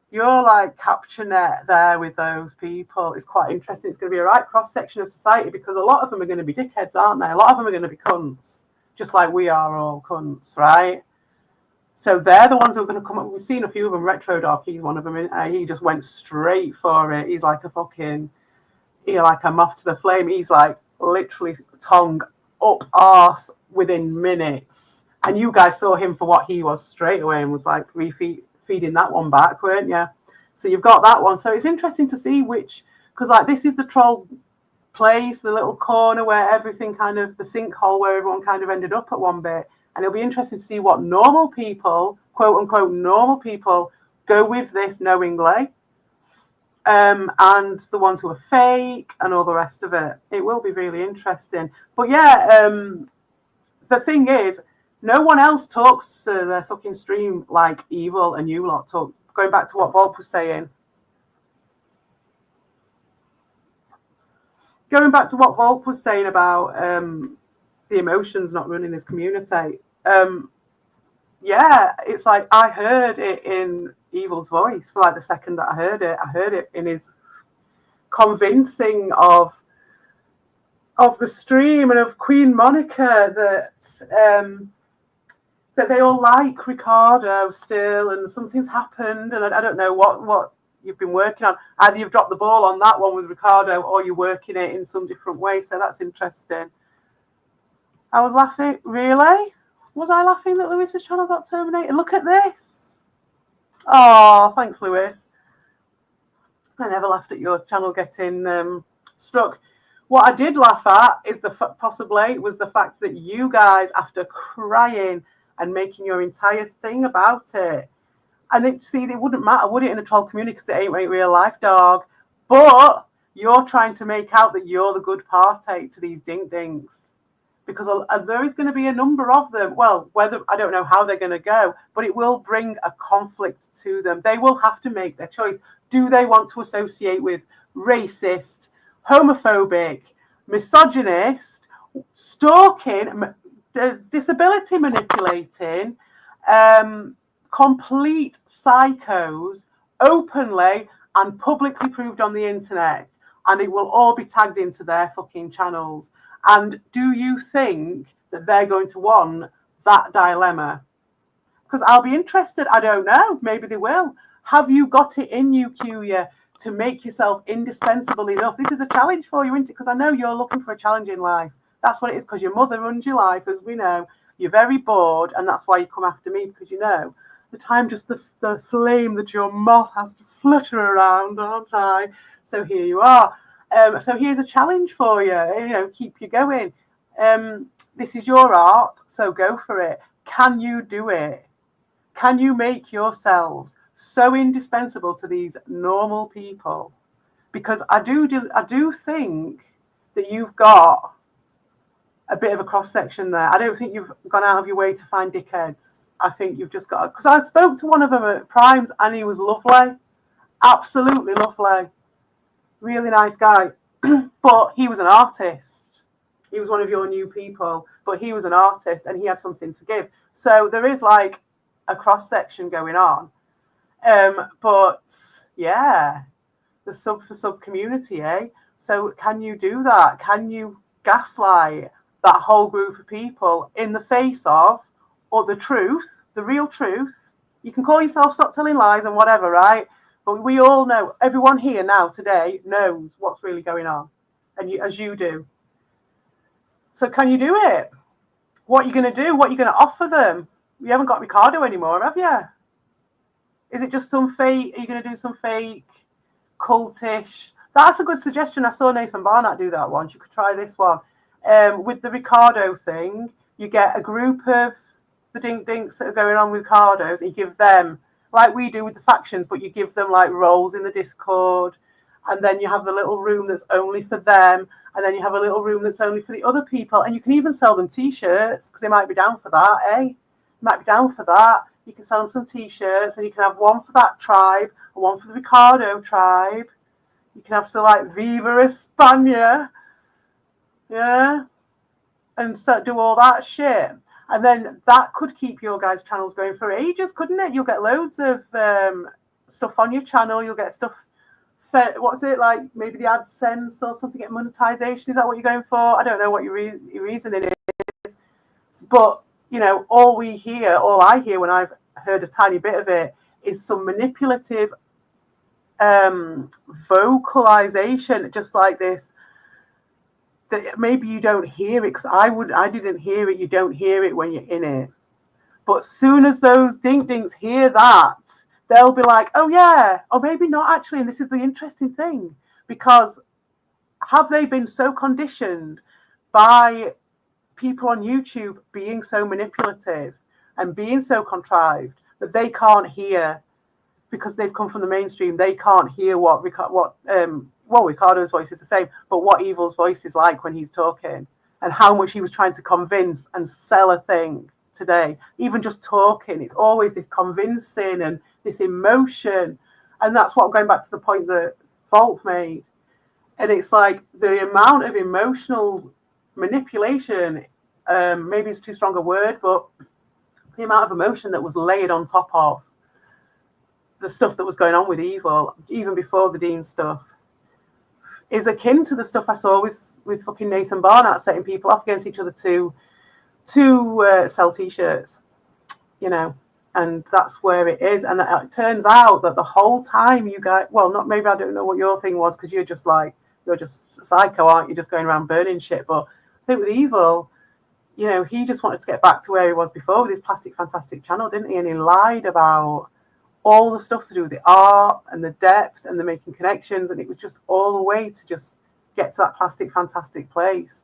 your, like, capture net there with those people is quite interesting. It's going to be a right cross-section of society because a lot of them are going to be dickheads, aren't they? A lot of them are going to be cunts, just like we are all cunts, right? So they're the ones who are going to come up. We've seen a few of them. Retro Dog, he's one of them. He just went straight for it. He's like like a moth to the flame. He's like literally tongue up arse within minutes. And you guys saw him for what he was straight away and was like feeding that one back, weren't you? So you've got that one. So it's interesting to see because like this is the troll place, the little corner where everything kind of, the sinkhole where everyone kind of ended up at one bit. And it'll be interesting to see what normal people, quote unquote, normal people go with this knowingly. And the ones who are fake and all the rest of it. It will be really interesting. But yeah, the thing is, no one else talks to their fucking stream like Evil and you lot talk. Going back to what Volp was saying. Going back to what Volp was saying about the emotions not running his community. Yeah, it's like I heard it in Evil's voice for like the second that I heard it in his convincing of the stream and of Queen Monica that they all like Ricardo still, and something's happened, and I don't know what you've been working on. Either you've dropped the ball on that one with Ricardo, or you're working it in some different way. So that's interesting. I was laughing. Really? Was I laughing that Lewis's channel got terminated? Look at this. Oh, thanks, Lewis. I never laughed at your channel getting struck. What I did laugh at is possibly was the fact that you guys, after crying and making your entire thing about it, and it wouldn't matter, would it, in a troll community, because it ain't real life, dog. But you're trying to make out that you're the good party to these dink-dinks. Because there is going to be a number of them. Well, I don't know how they're going to go, but it will bring a conflict to them. They will have to make their choice. Do they want to associate with racist, homophobic, misogynist, stalking, disability manipulating, complete psychos, openly and publicly proved on the internet, and it will all be tagged into their fucking channels? And do you think that they're going to want that dilemma? Because I'll be interested. I don't know. Maybe they will. Have you got it in you, Q, to make yourself indispensable enough? This is a challenge for you, isn't it? Because I know you're looking for a challenge in life. That's what it is, because your mother runs your life, as we know. You're very bored, and that's why you come after me, because you know the time just the flame that your moth has to flutter around, aren't I? So here you are. So here's a challenge for you, keep you going. This is your art, so go for it. Can you do it? Can you make yourselves so indispensable to these normal people? Because I do think that you've got a bit of a cross-section there. I don't think you've gone out of your way to find dickheads. I think you've just got... Because I spoke to one of them at Primes, and he was lovely. Absolutely lovely. Really nice guy. But he was an artist. He was one of your new people, but he was an artist and he had something to give. So there is like a cross section going on. But yeah, the sub for sub community, eh? So can you do that? Can you gaslight that whole group of people in the face of, or the truth, the real truth? You can call yourself Stop Telling Lies and whatever, right? But we all know, everyone here now today knows what's really going on, and you, as you do. So can you do it? What are you going to do? What are you going to offer them? You haven't got Ricardo anymore, have you? Is it just some fake? Are you going to do some fake cultish? That's a good suggestion. I saw Nathan Barnett do that once. You could try this one. With the Ricardo thing, you get a group of the Dink Dinks that are going on with Ricardo's. You give them, like we do with the factions, but you give them like roles in the Discord. And then you have the little room that's only for them. And then you have a little room that's only for the other people. And you can even sell them T-shirts because they might be down for that, eh? Might be down for that. You can sell them some T-shirts and you can have one for that tribe and one for the Ricardo tribe. You can have some like Viva España. Yeah. And so do all that shit. And then that could keep your guys' channels going for ages, couldn't it? You'll get loads of stuff on your channel. You'll get stuff. What's it like? Maybe the AdSense or something, get monetization. Is that what you're going for? I don't know what your reasoning is. But, you know, all I hear when I've heard a tiny bit of it is some manipulative vocalization, just like this. That maybe you don't hear it because I didn't hear it. You don't hear it when you're in it. But soon as those Dink Dinks hear that, they'll be like, oh yeah, or maybe not actually. And this is the interesting thing, because have they been so conditioned by people on YouTube being so manipulative and being so contrived that they can't hear, because they've come from the mainstream, they can't hear what Ricardo's voice is the same, but what Evil's voice is like when he's talking, and how much he was trying to convince and sell a thing today. Even just talking, it's always this convincing and this emotion. And that's what I'm going back to the point that Volt made. And it's like the amount of emotional manipulation, maybe it's too strong a word, but the amount of emotion that was laid on top of the stuff that was going on with Evil, even before the Dean stuff, is akin to the stuff I saw with fucking Nathan Barnett setting people off against each other to sell T-shirts, you know. And that's where it is. And it turns out that the whole time you guys, well, not maybe, I don't know what your thing was, because you're just psycho, aren't you? Just going around burning shit. But I think with Evil, you know, he just wanted to get back to where he was before with his Plastic Fantastic channel, didn't he? And he lied about all the stuff to do with the art and the depth and the making connections. And it was just all the way to just get to that Plastic Fantastic place.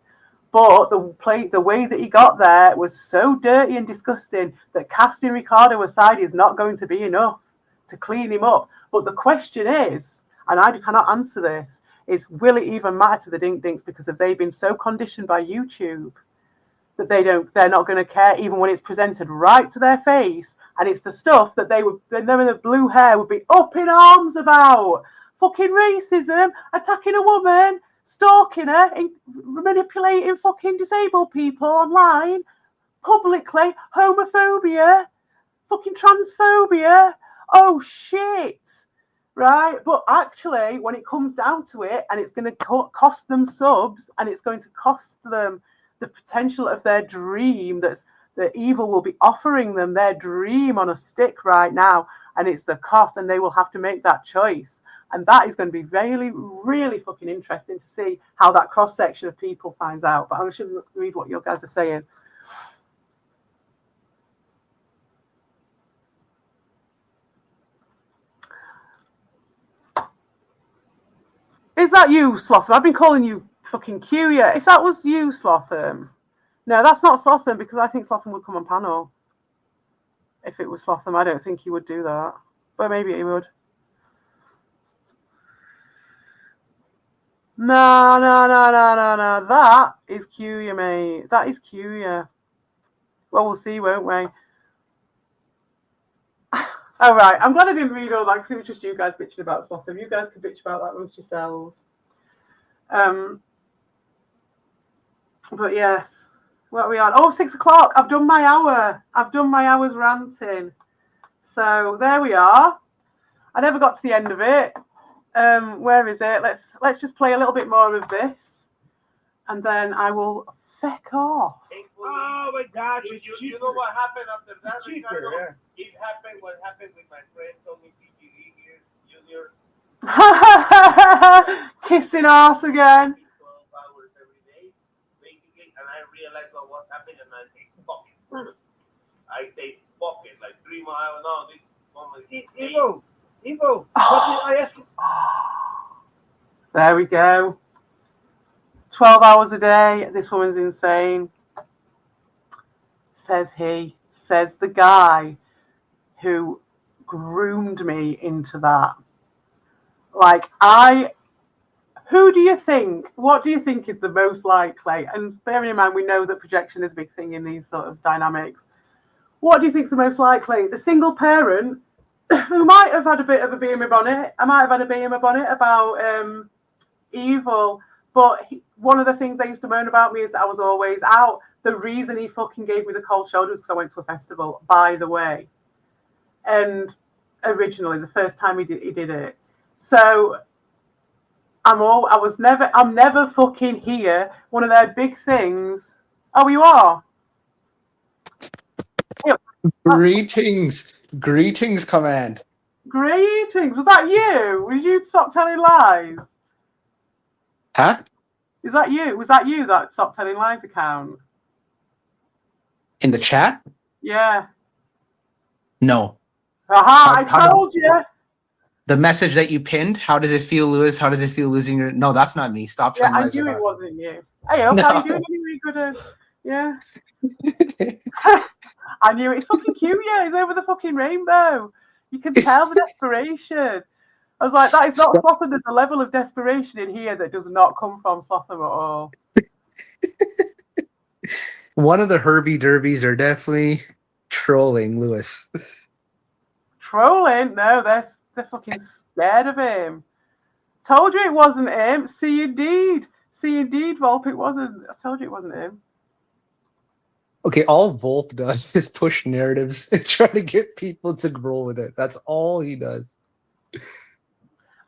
But the way that he got there was so dirty and disgusting that casting Ricardo aside is not going to be enough to clean him up. But the question is, and I cannot answer this, is will it even matter to the Dink Dinks, because have they been so conditioned by YouTube that they're not going to care even when it's presented right to their face, and it's the stuff that the blue hair would be up in arms about, fucking racism, attacking a woman, stalking her, manipulating fucking disabled people online, publicly, homophobia, fucking transphobia. Oh shit, right? But actually, when it comes down to it, and it's going to cost them subs, and it's going to cost them the potential of their dream, that Evil will be offering them their dream on a stick right now, and it's the cost, and they will have to make that choice. And that is going to be really, really fucking interesting to see how that cross-section of people finds out. But I should read what your guys are saying. Is that you, Slotham? I've been calling you fucking Curia. If that was you, Slotham. No, that's not Slotham, because I think Slotham would come on panel. If it was Slotham, I don't think he would do that. But maybe he would. No. That is Curia, mate. That is Curia. Well, we'll see, won't we? All right. I'm glad I didn't read all that, because it was just you guys bitching about Slotham. You guys can bitch about that amongst yourselves. But yes, what are we on? Oh, 6 o'clock. I've done my hour. I've done my hour's ranting. So there we are. I never got to the end of it. Where is it? Let's just play a little bit more of this, and then I will feck off.
Oh my God!
You know what happened after that,
Cheaper,
Ricardo?
yeah.
It happened. What happened with my friend Tommy PGD here, Junior?
Kissing ass again.
12 hours every day, basically, and I realized what was happening, and I say, fuck it. I say, fuck it, like 3 miles. No, this moment is insane.
Evo, what did I ask you?
There we go. 12 hours a day. This woman's insane. Says he. Says the guy who groomed me into that. Like, who do you think, what do you think is the most likely? And bearing in mind, we know that projection is a big thing in these sort of dynamics. What do you think is the most likely? The single parent who might have had a bit of a bee in my bonnet. I might have had a bee in my bonnet about evil. But one of the things they used to moan about me is that I was always out. The reason he fucking gave me the cold shoulder was because I went to a festival, by the way. And originally, the first time he did it. So I'm never fucking here. One of their big things. Oh, you are?
Greetings, command.
Greetings. Was that you? Did you stop telling lies?
Huh?
Is that you? Was that you that stopped telling lies account?
In the chat?
Yeah.
No.
Aha! I told you.
The message that you pinned. How does it feel, Lewis? How does it feel losing your? No, that's not me. Stop
Yeah,
telling
I
lies.
knew
about
it wasn't you. Hey, how are you doing anyway? Good. Yeah. I knew it. It's fucking cute. Yeah, it's over the fucking rainbow. You can tell the desperation. I was like, that is not Slotham. There's a level of desperation in here that does not come from Slotham at all.
One of the Herbie Derbies are definitely trolling Lewis.
Trolling? No, they're fucking scared of him. Told you it wasn't him. See, indeed, Volp, it wasn't. I told you it wasn't him.
Okay, all Volp does is push narratives and try to get people to roll with it. That's all he does.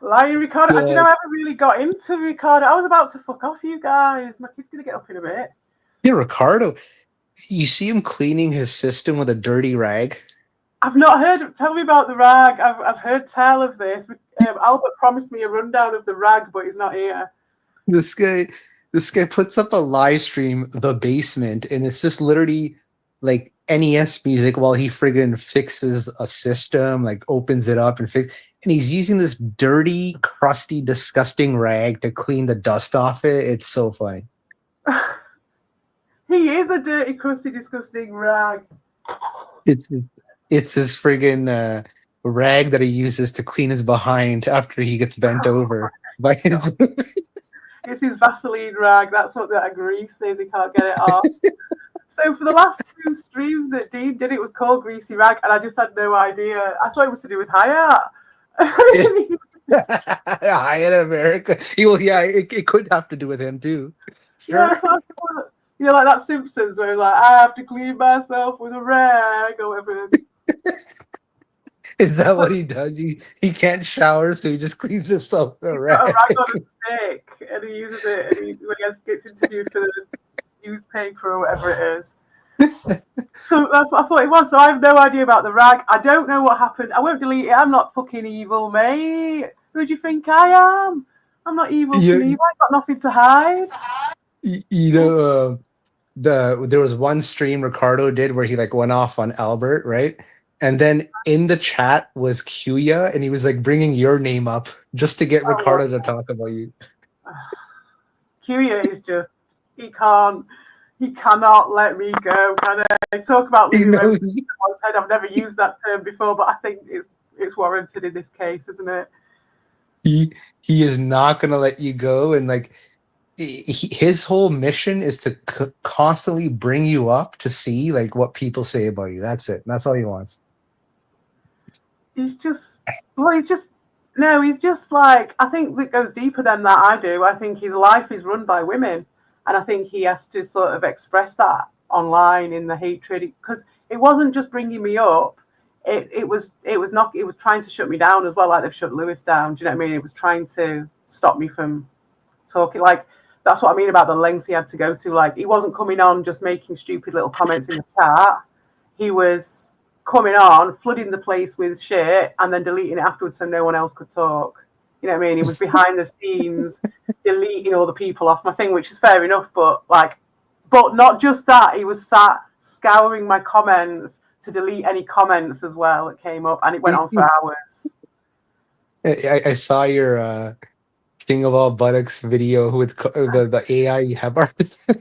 Lying Ricardo. Do you know I haven't really got into Ricardo? I was about to fuck off, you guys. My kid's gonna get up in a bit.
Yeah, Ricardo. You see him cleaning his system with a dirty rag?
I've not heard. Tell me about the rag. I've heard tell of this. Albert promised me a rundown of the rag, but he's not here.
This guy puts up a live stream, The Basement, and it's just literally like NES music while he friggin' fixes a system, like opens it up and he's using this dirty, crusty, disgusting rag to clean the dust off it. It's so funny.
He is a dirty, crusty, disgusting rag.
It's his friggin' rag that he uses to clean his behind after he gets bent over by his.
It's his Vaseline rag. That's what that grease is. He can't get it off. So for the last 2 streams that Dean did, it was called Greasy Rag, and I just had no idea. I thought it was to do with Hayat.
Hayat America. It could have to do with him too. Sure.
Yeah, so you know, like that Simpsons where he's like, I have to clean myself with a rag or whatever.
Is that what he does? He can't shower, so he just cleans himself with a rag.
Got a rag on a stick, and he uses it when he gets interviewed for the newspaper or whatever it is. So that's what I thought it was. So I have no idea about the rag. I don't know what happened. I won't delete it. I'm not fucking evil, mate. Who do you think I am? I'm not evil to me. I've got nothing to hide.
You know, there was one stream Ricardo did where he like went off on Albert, right? And then in the chat was Kuya, and he was like bringing your name up just to get Ricardo to talk about you.
Kuya is just he cannot let me go. Can I talk about leaving my head? I've never used that term before, but I think it's warranted in this case, isn't it?
He is not gonna let you go, and like his whole mission is to constantly bring you up to see like what people say about you. That's it. That's all he wants.
He's just like, I think it goes deeper than that. I do. I think his life is run by women. And I think he has to sort of express that online in the hatred, because it wasn't just bringing me up. It was trying to shut me down as well, like they've shut Lewis down. Do you know what I mean? It was trying to stop me from talking. Like, that's what I mean about the lengths he had to go to. Like, he wasn't coming on just making stupid little comments in the chat. He was coming on, flooding the place with shit, and then deleting it afterwards so no one else could talk. You know what I mean? He was behind the scenes, deleting all the people off my thing, which is fair enough. But not just that. He was sat scouring my comments to delete any comments as well that came up, and it went on for hours.
I saw your King of All Buttocks video with the AI you have.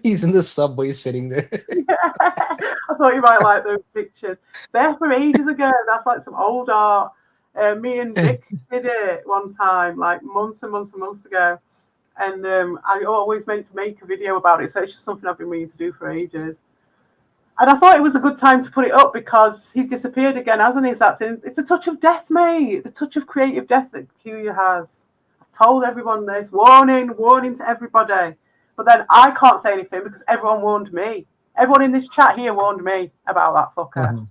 He's in the subway sitting there.
I thought you might like those pictures. They're from ages ago. That's like some old art. Me and Nick did it one time, like months and months and months ago. And I always meant to make a video about it, so it's just something I've been meaning to do for ages. And I thought it was a good time to put it up because he's disappeared again, hasn't he? It's a touch of death, mate. The touch of creative death that Kuya has. I've told everyone this. Warning to everybody. But then I can't say anything because everyone warned me. Everyone in this chat here warned me about that fucker.
Mm-hmm.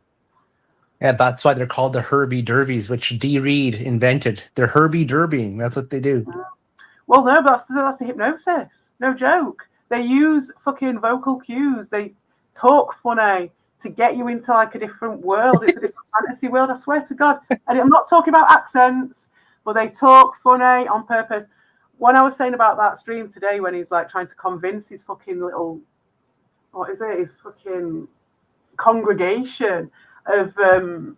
Yeah, that's why they're called the Herbie Derbies, which D. Reed invented. They're Herbie Derbying. That's what they do.
Well, no, but that's the hypnosis. No joke. They use fucking vocal cues. They talk funny to get you into like a different world. It's a different fantasy world, I swear to God. And I'm not talking about accents, but they talk funny on purpose. When I was saying about that stream today, when he's like trying to convince his fucking little, what is it? His fucking congregation of the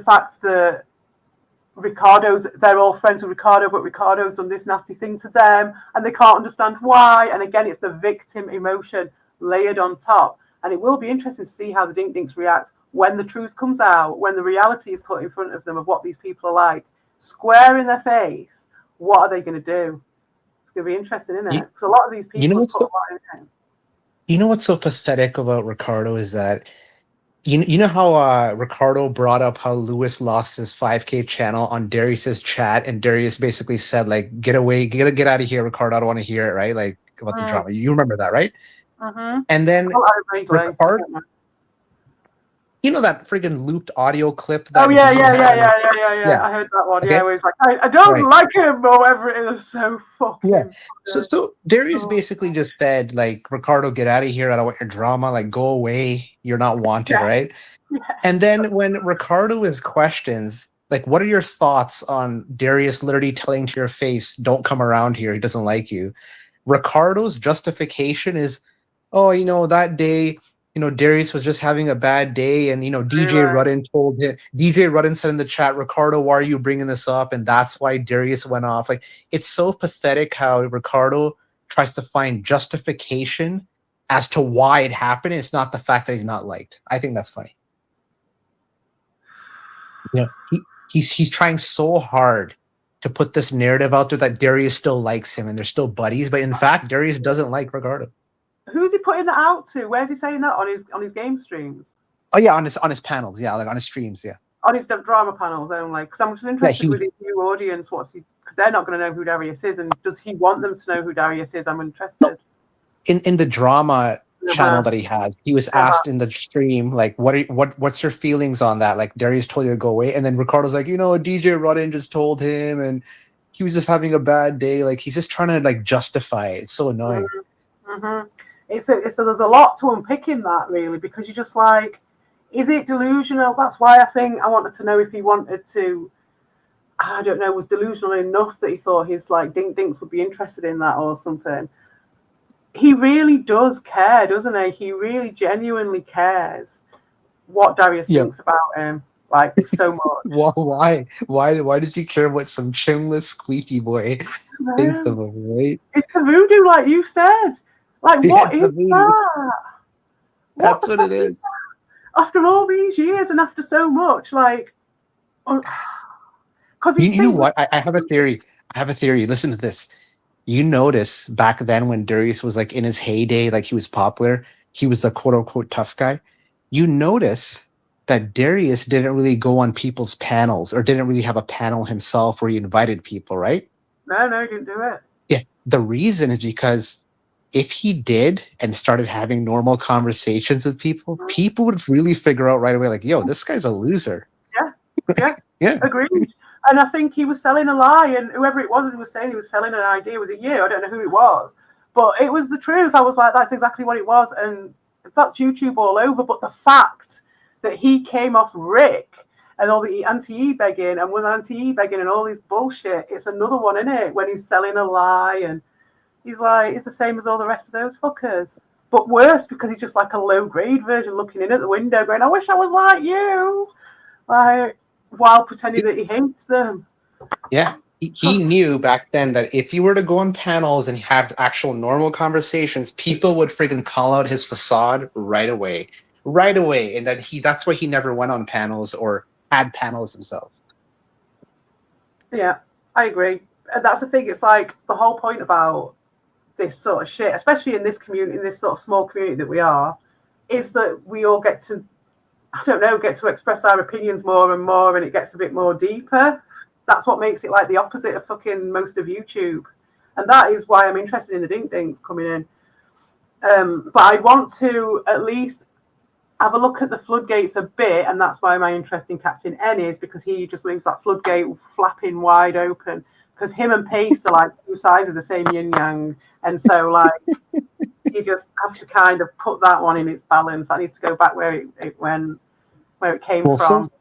fact that they're all friends with Ricardo, but Ricardo's done this nasty thing to them and they can't understand why. And again, it's the victim emotion layered on top. And it will be interesting to see how the Dink Dinks react when the truth comes out, when the reality is put in front of them of what these people are like, square in their face. What are they going to do? It's going to be interesting, isn't it? Because a lot of these people put a lot in it.
You know what's so pathetic about Ricardo is that you know how Ricardo brought up how Lewis lost his 5K channel on Darius's chat, and Darius basically said like, "Get away, get out of here, Ricardo. I don't want to hear it." Right? Like about the drama. You remember that, right?
Mm-hmm.
And then Ricardo, you know that friggin' looped audio clip. That
yeah. I heard that one. Okay. Yeah, where he's like, I don't like him or whatever it is. So fucking.
Yeah. So Darius basically just said like, Ricardo, get out of here. I don't want your drama. Like, go away. You're not wanted, right? Yeah. And then when Ricardo is questions, like, what are your thoughts on Darius literally telling to your face, don't come around here. He doesn't like you. Ricardo's justification is, oh, you know, that day, you know, Darius was just having a bad day, and you know, DJ Rudden told him. DJ Rudden said in the chat, "Ricardo, why are you bringing this up?" And that's why Darius went off. Like, it's so pathetic how Ricardo tries to find justification as to why it happened. It's not the fact that he's not liked. I think that's funny. You know, he's trying so hard to put this narrative out there that Darius still likes him and they're still buddies, but in fact, Darius doesn't like Ricardo.
Who's he putting that out to? Where's he saying that on his game streams?
Oh yeah, on his panels, yeah, like on his streams, yeah.
On his drama panels only. Because I'm just interested with his new audience. Because they're not going to know who Darius is, and does he want them to know who Darius is? I'm interested.
No. In the drama channel that he has, he was asked in the stream like, what's your feelings on that? Like, Darius told you to go away, and then Ricardo's like, you know, DJ Rudden just told him, and he was just having a bad day. Like, he's just trying to like justify it. It's so annoying.
Mm-hmm. It's there's a lot to unpick in that, really, because you're just like, is it delusional? That's why I think I wanted to know if he wanted to, I don't know, was delusional enough that he thought his like Dink Dinks would be interested in that or something. He really does care, doesn't he? He really genuinely cares what Darius thinks about him, like, so much.
Why does he care what some chinless squeaky boy thinks of him, right?
It's the voodoo, like you said. Like, what is that?
That's what it is.
After all these years and after so much, like, because
you know what? I have a theory. Listen to this. You notice back then when Darius was like in his heyday, like he was popular, he was a quote unquote tough guy. You notice that Darius didn't really go on people's panels or didn't really have a panel himself where he invited people, right?
No, he didn't do it.
Yeah. The reason is because if he did and started having normal conversations with people, people would really figure out right away, like, yo, this guy's a loser.
Yeah.
Yeah.
Agreed. And I think he was selling a lie, and whoever it was who was saying he was selling an idea was a you. I don't know who it was, but it was the truth. I was like, that's exactly what it was, and that's YouTube all over. But the fact that he came off Rick and all the anti-e-begging and was anti-e-begging and all this bullshit, it's another one, isn't it? When he's selling a lie, and he's like, it's the same as all the rest of those fuckers, but worse because he's just like a low-grade version looking in at the window going, I wish I was like you. Like, while pretending that he hates them.
Yeah. He knew back then that if you were to go on panels and have actual normal conversations, people would friggin' call out his facade right away. Right away. And that's why he never went on panels or had panels himself.
Yeah, I agree. And that's the thing. It's like the whole point about this sort of shit, especially in this community, in this sort of small community that we are, is that we all get to, I don't know, get to express our opinions more and more, and it gets a bit more deeper. That's what makes it like the opposite of fucking most of YouTube. And that is why I'm interested in the Dink Dinks coming in. But I want to at least have a look at the floodgates a bit, and that's why my interest in Captain N is, because he just leaves that floodgate flapping wide open. Because him and Pace are like two sides of the same yin yang, and so like you just have to kind of put that one in its balance. That needs to go back where it came from.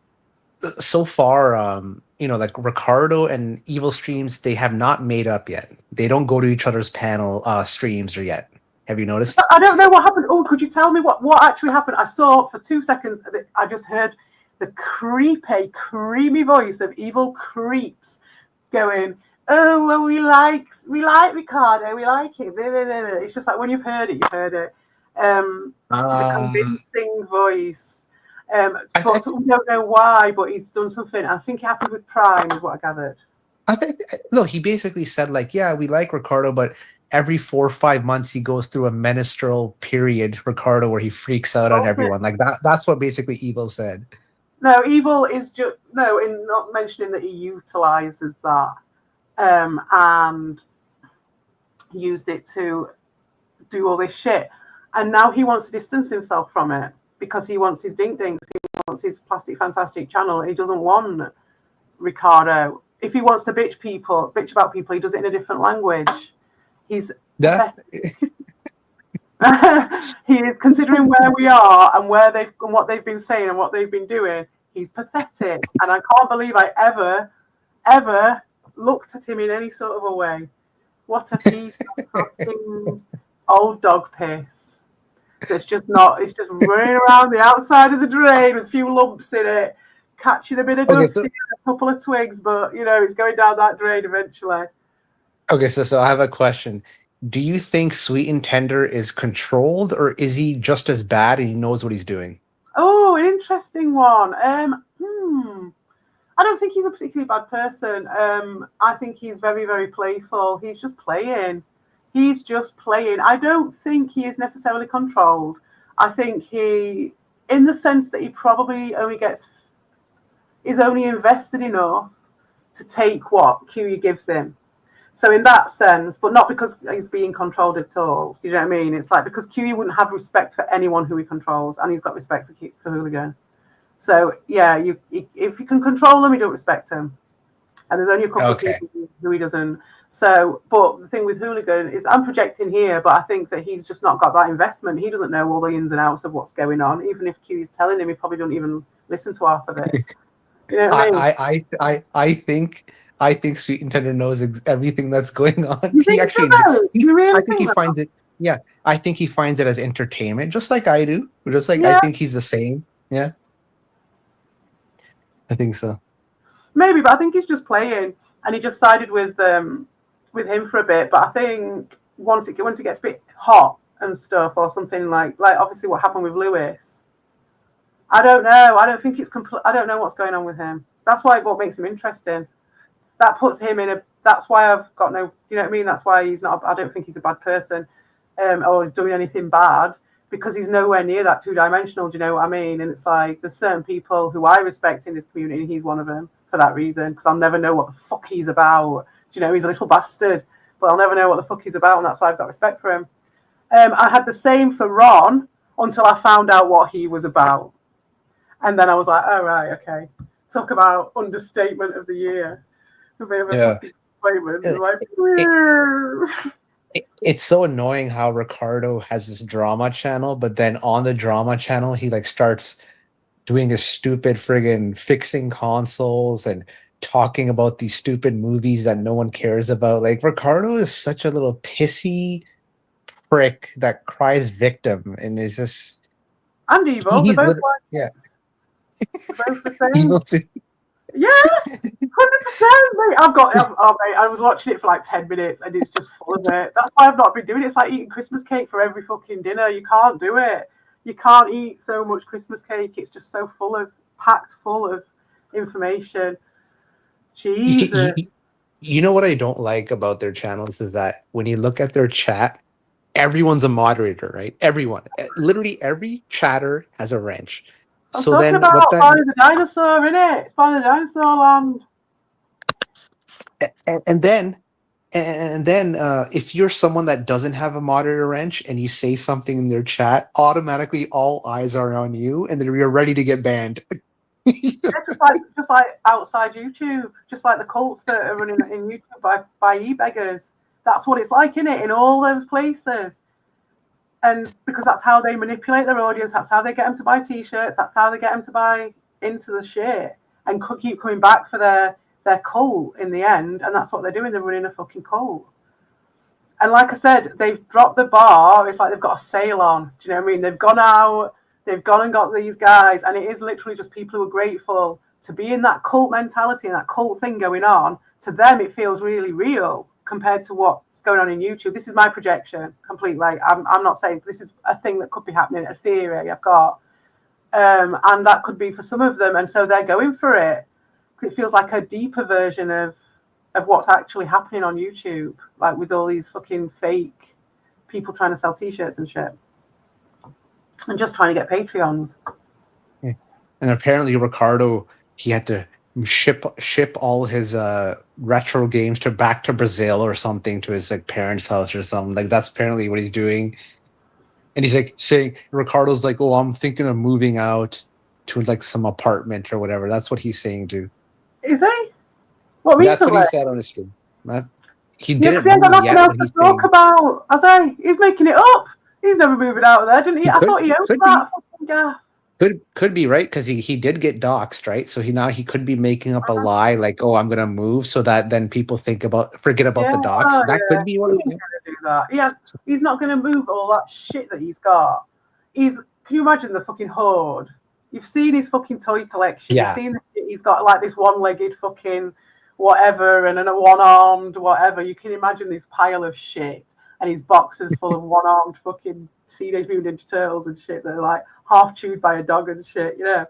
So far, like Ricardo and Evil Streams, they have not made up yet. They don't go to each other's panel streams or yet. Have you noticed?
I don't know what happened. Oh, could you tell me what actually happened? I saw for 2 seconds. I just heard the creamy voice of Evil Creeps going, oh, well, we like Ricardo, we like him. It's just like when you've heard it, you've heard it. The convincing voice. We don't know why, but he's done something. I think it happened with Prime, is what I gathered.
I think, no, he basically said, like, yeah, we like Ricardo, but every 4 or 5 months he goes through a menstrual period, Ricardo, where he freaks out on everyone. Like that's what basically Evil said.
No, Evil is just in not mentioning that he utilizes that. And used it to do all this shit, and now he wants to distance himself from it because he wants his Dink Dinks, he wants his Plastic Fantastic channel. He doesn't want Ricardo. If he wants to bitch about people, he does it in a different language. He's he is, considering where we are and what they've been saying and what they've been doing. He's pathetic, and I can't believe I ever looked at him in any sort of a way. What a piece of fucking old dog piss. It's just running around the outside of the drain with a few lumps in it, catching a bit of dust and a couple of twigs, but it's going down that drain eventually.
Okay, so I have a question. Do you think Sweet and Tender is controlled, or is he just as bad and he knows what he's doing?
Oh, an interesting one. I don't think he's a particularly bad person. I think he's very, very playful. He's just playing. I don't think he is necessarily controlled. I think he, in the sense that he probably is only invested enough to take what QE gives him. So in that sense, but not because he's being controlled at all. You know what I mean? It's like because QE wouldn't have respect for anyone who he controls, and he's got respect for Hooligan. So yeah, if you can control him, you don't respect him. And there's only a couple of people who he doesn't. So, but the thing with Hooligan is, I'm projecting here, but I think that he's just not got that investment. He doesn't know all the ins and outs of what's going on. Even if Q is telling him, he probably don't even listen to half of it. You know what
I mean? I think Sweet and Tender knows everything that's going on.
You think
actually,
I
think he finds it. Yeah, I think he finds it as entertainment, just like I do. Just like I think he's the same. Yeah, I think so.
Maybe, but I think he's just playing, and he just sided with him for a bit. But I think once it gets a bit hot and stuff, or something like obviously what happened with Lewis, I don't know. I don't think it's complete. I don't know what's going on with him. That's what makes him interesting. That puts him in that's why I've got no, you know what I mean? That's why I don't think he's a bad person, or doing anything bad, because he's nowhere near that two-dimensional, do you know what I mean? And it's like, there's certain people who I respect in this community, and he's one of them for that reason, because I'll never know what the fuck he's about. Do you know, he's a little bastard, but I'll never know what the fuck he's about, and that's why I've got respect for him. I had the same for Ron until I found out what he was about. And then I was like, oh, right, okay. Talk about understatement of the year. A bit of a
Yeah.
fucking disappointment.
It-
Like,
It's so annoying how Ricardo has this drama channel, but then on the drama channel, he like starts doing a stupid friggin' fixing consoles and talking about these stupid movies that no one cares about. Like Ricardo is such a little pissy prick that cries victim and is just
and evil. They're both
yeah,
both the same.
evil too.
Yes, 100%. Mate. I was watching it for like 10 minutes and it's just full of it. That's why I've not been doing it. It's like eating Christmas cake for every fucking dinner. You can't do it. You can't eat so much Christmas cake. It's just so packed full of information. Jesus.
You know what I don't like about their channels is that when you look at their chat, everyone's a moderator, right? Everyone, literally every chatter has a wrench.
I'm
So
talking
then
about
what that
Barney the Dinosaur, innit? It's Barney the Dinosaur land.
and then if you're someone that doesn't have a moderator wrench and you say something in their chat, automatically all eyes are on you and then you're ready to get banned.
Yeah, just like outside YouTube, just like the cults that are running in YouTube by e-beggars. That's what it's like, innit? In all those places. And because that's how they manipulate their audience, that's how they get them to buy t-shirts, that's how they get them to buy into the shit and keep coming back for their cult in the end. And that's what they're doing. They're running a fucking cult. And like I said, they've dropped the bar. It's like they've got a sale on. Do you know what I mean? They've gone out, they've gone and got these guys, and it is literally just people who are grateful to be in that cult mentality and that cult thing going on. To them, it feels really real compared to what's going on in YouTube. This is my projection completely. I'm not saying this is a thing that could be happening, a theory I've got. And that could be for some of them. And so they're going for it. It feels like a deeper version of what's actually happening on YouTube, like with all these fucking fake people trying to sell t-shirts and shit. And just trying to get Patreons.
And apparently Ricardo, he had to ship all his retro games back to Brazil or something to his like parents' house or something. Like that's apparently what he's doing. And he's like saying Ricardo's like, oh, I'm thinking of moving out to like some apartment or whatever. That's what he's saying too.
Is he? What
That's
recently?
what he said on his stream. He
Yeah,
didn't
because he ain't got
move
nothing
yet.
else to talk about. I say he's making it up. He's never moving out of there, didn't he? I thought he owned that fucking gaff.
Could be right because he did get doxxed, right? So he could be making up a lie like, oh, I'm gonna move, so that then people forget about the dox. That could be what
he's gonna do that. Yeah, he's not gonna move all that shit that he's got. Can you imagine the fucking hoard? You've seen his fucking toy collection.
Yeah.
You've seen the shit he's got, like this one-legged fucking whatever and a one-armed whatever. You can imagine this pile of shit and his boxes full of one-armed fucking Teenage Mutant Ninja Turtles and shit that are like half chewed by a dog and shit, you know.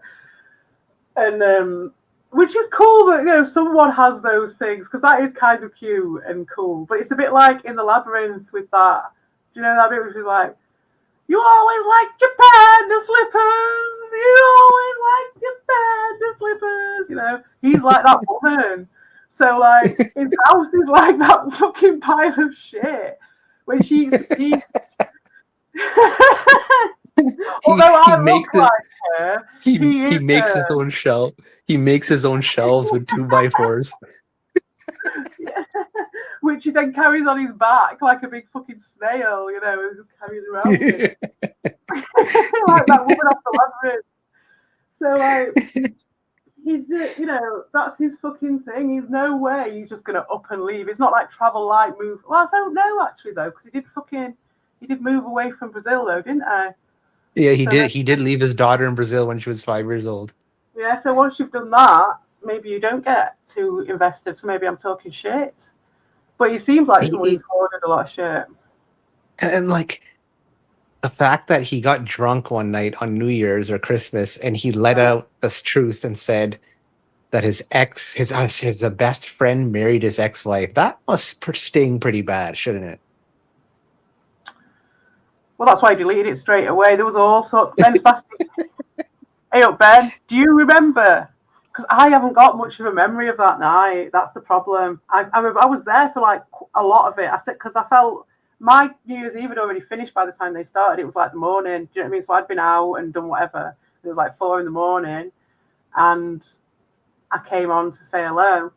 And which is cool that, you know, someone has those things because that is kind of cute and cool. But it's a bit like in the Labyrinth with that. Do you know that bit which is like, you always like your panda slippers. You always like your panda slippers. You know, he's like that woman. So like his house is like that fucking pile of shit. When she's although I look like her,
he makes his own shelf. He makes his own shelves with 2x4s.
Yeah. Which he then carries on his back like a big fucking snail, you know, and just carries around with him. Like that woman off the Labyrinth. So like he's you know, that's his fucking thing. He's no way he's just gonna up and leave. It's not like travel light move. Well, I don't know actually though, because he did move away from Brazil though, didn't I?
Yeah, he did leave his daughter in Brazil when she was 5 years old.
Yeah, so once you've done that, maybe you don't get too invested. So maybe I'm talking shit. But he seems like someone who's hoarded a lot of shit.
And like the fact that he got drunk one night on New Year's or Christmas and he let out this truth and said that his best friend married his ex-wife. That must sting pretty bad, shouldn't it?
Well, that's why I deleted it straight away. There was all sorts. Ben's fast. Hey up, Ben. Do you remember? Because I haven't got much of a memory of that night. That's the problem. I was there for like a lot of it. I said because I felt my New Year's Eve had already finished by the time they started. It was like the morning. Do you know what I mean? So I'd been out and done whatever. It was like 4 a.m, and I came on to say hello,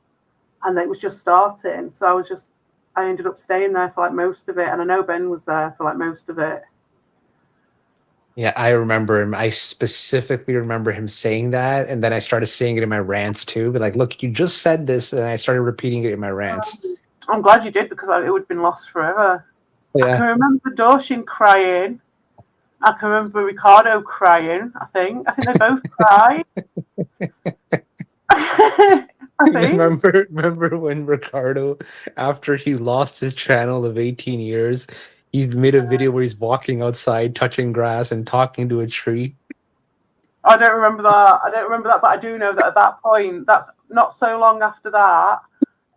and it was just starting. So I ended up staying there for like most of it, and I know Ben was there for like most of it.
Yeah, I remember him. I specifically remember him saying that, and then I started saying it in my rants too. But like, look, you just said this, and I started repeating it in my rants.
I'm glad you did, because it would have been lost forever. I
Yeah,
can remember Dorshin crying. I can remember Ricardo crying. I think they both cried. I think.
remember when Ricardo, after he lost his channel of 18 years, he made a video where he's walking outside, touching grass, and talking to a tree.
I don't remember that. But I do know that at that point, that's not so long after that,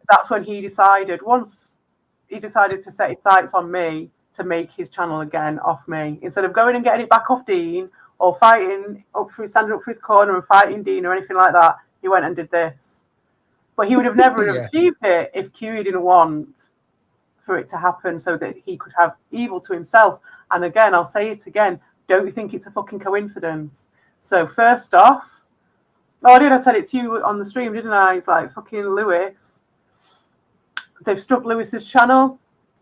that's when he decided, once he decided to set his sights on me, to make his channel again off me. Instead of going and getting it back off Dean, or standing up for his corner and fighting Dean or anything like that, he went and did this. But he would have never
Yeah.
achieved it if Kiwi didn't want for it to happen, so that he could have evil to himself. And again, I'll say it again, don't you think it's a fucking coincidence? So first off, I said it to you on the stream, didn't I? It's like fucking Lewis. They've struck Lewis's channel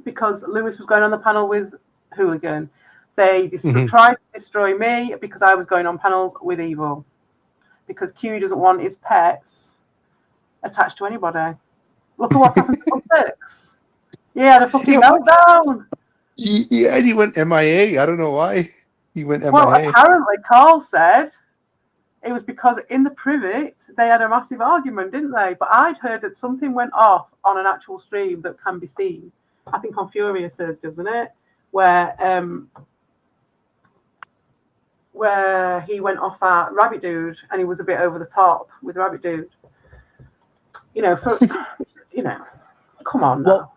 because Lewis was going on the panel with Hooligan. They tried to destroy me because I was going on panels with Evil. Because Kiwi doesn't want his pets attached to anybody. Look at what's happened to Six. He had a fucking meltdown.
Yeah, he went MIA. I don't know why. He went MIA.
Well, apparently Carl said it was because in the privet they had a massive argument, didn't they? But I'd heard that something went off on an actual stream that can be seen. I think on Furious's, doesn't it? Where he went off at Rabbit Dude, and he was a bit over the top with Rabbit Dude. Come on now.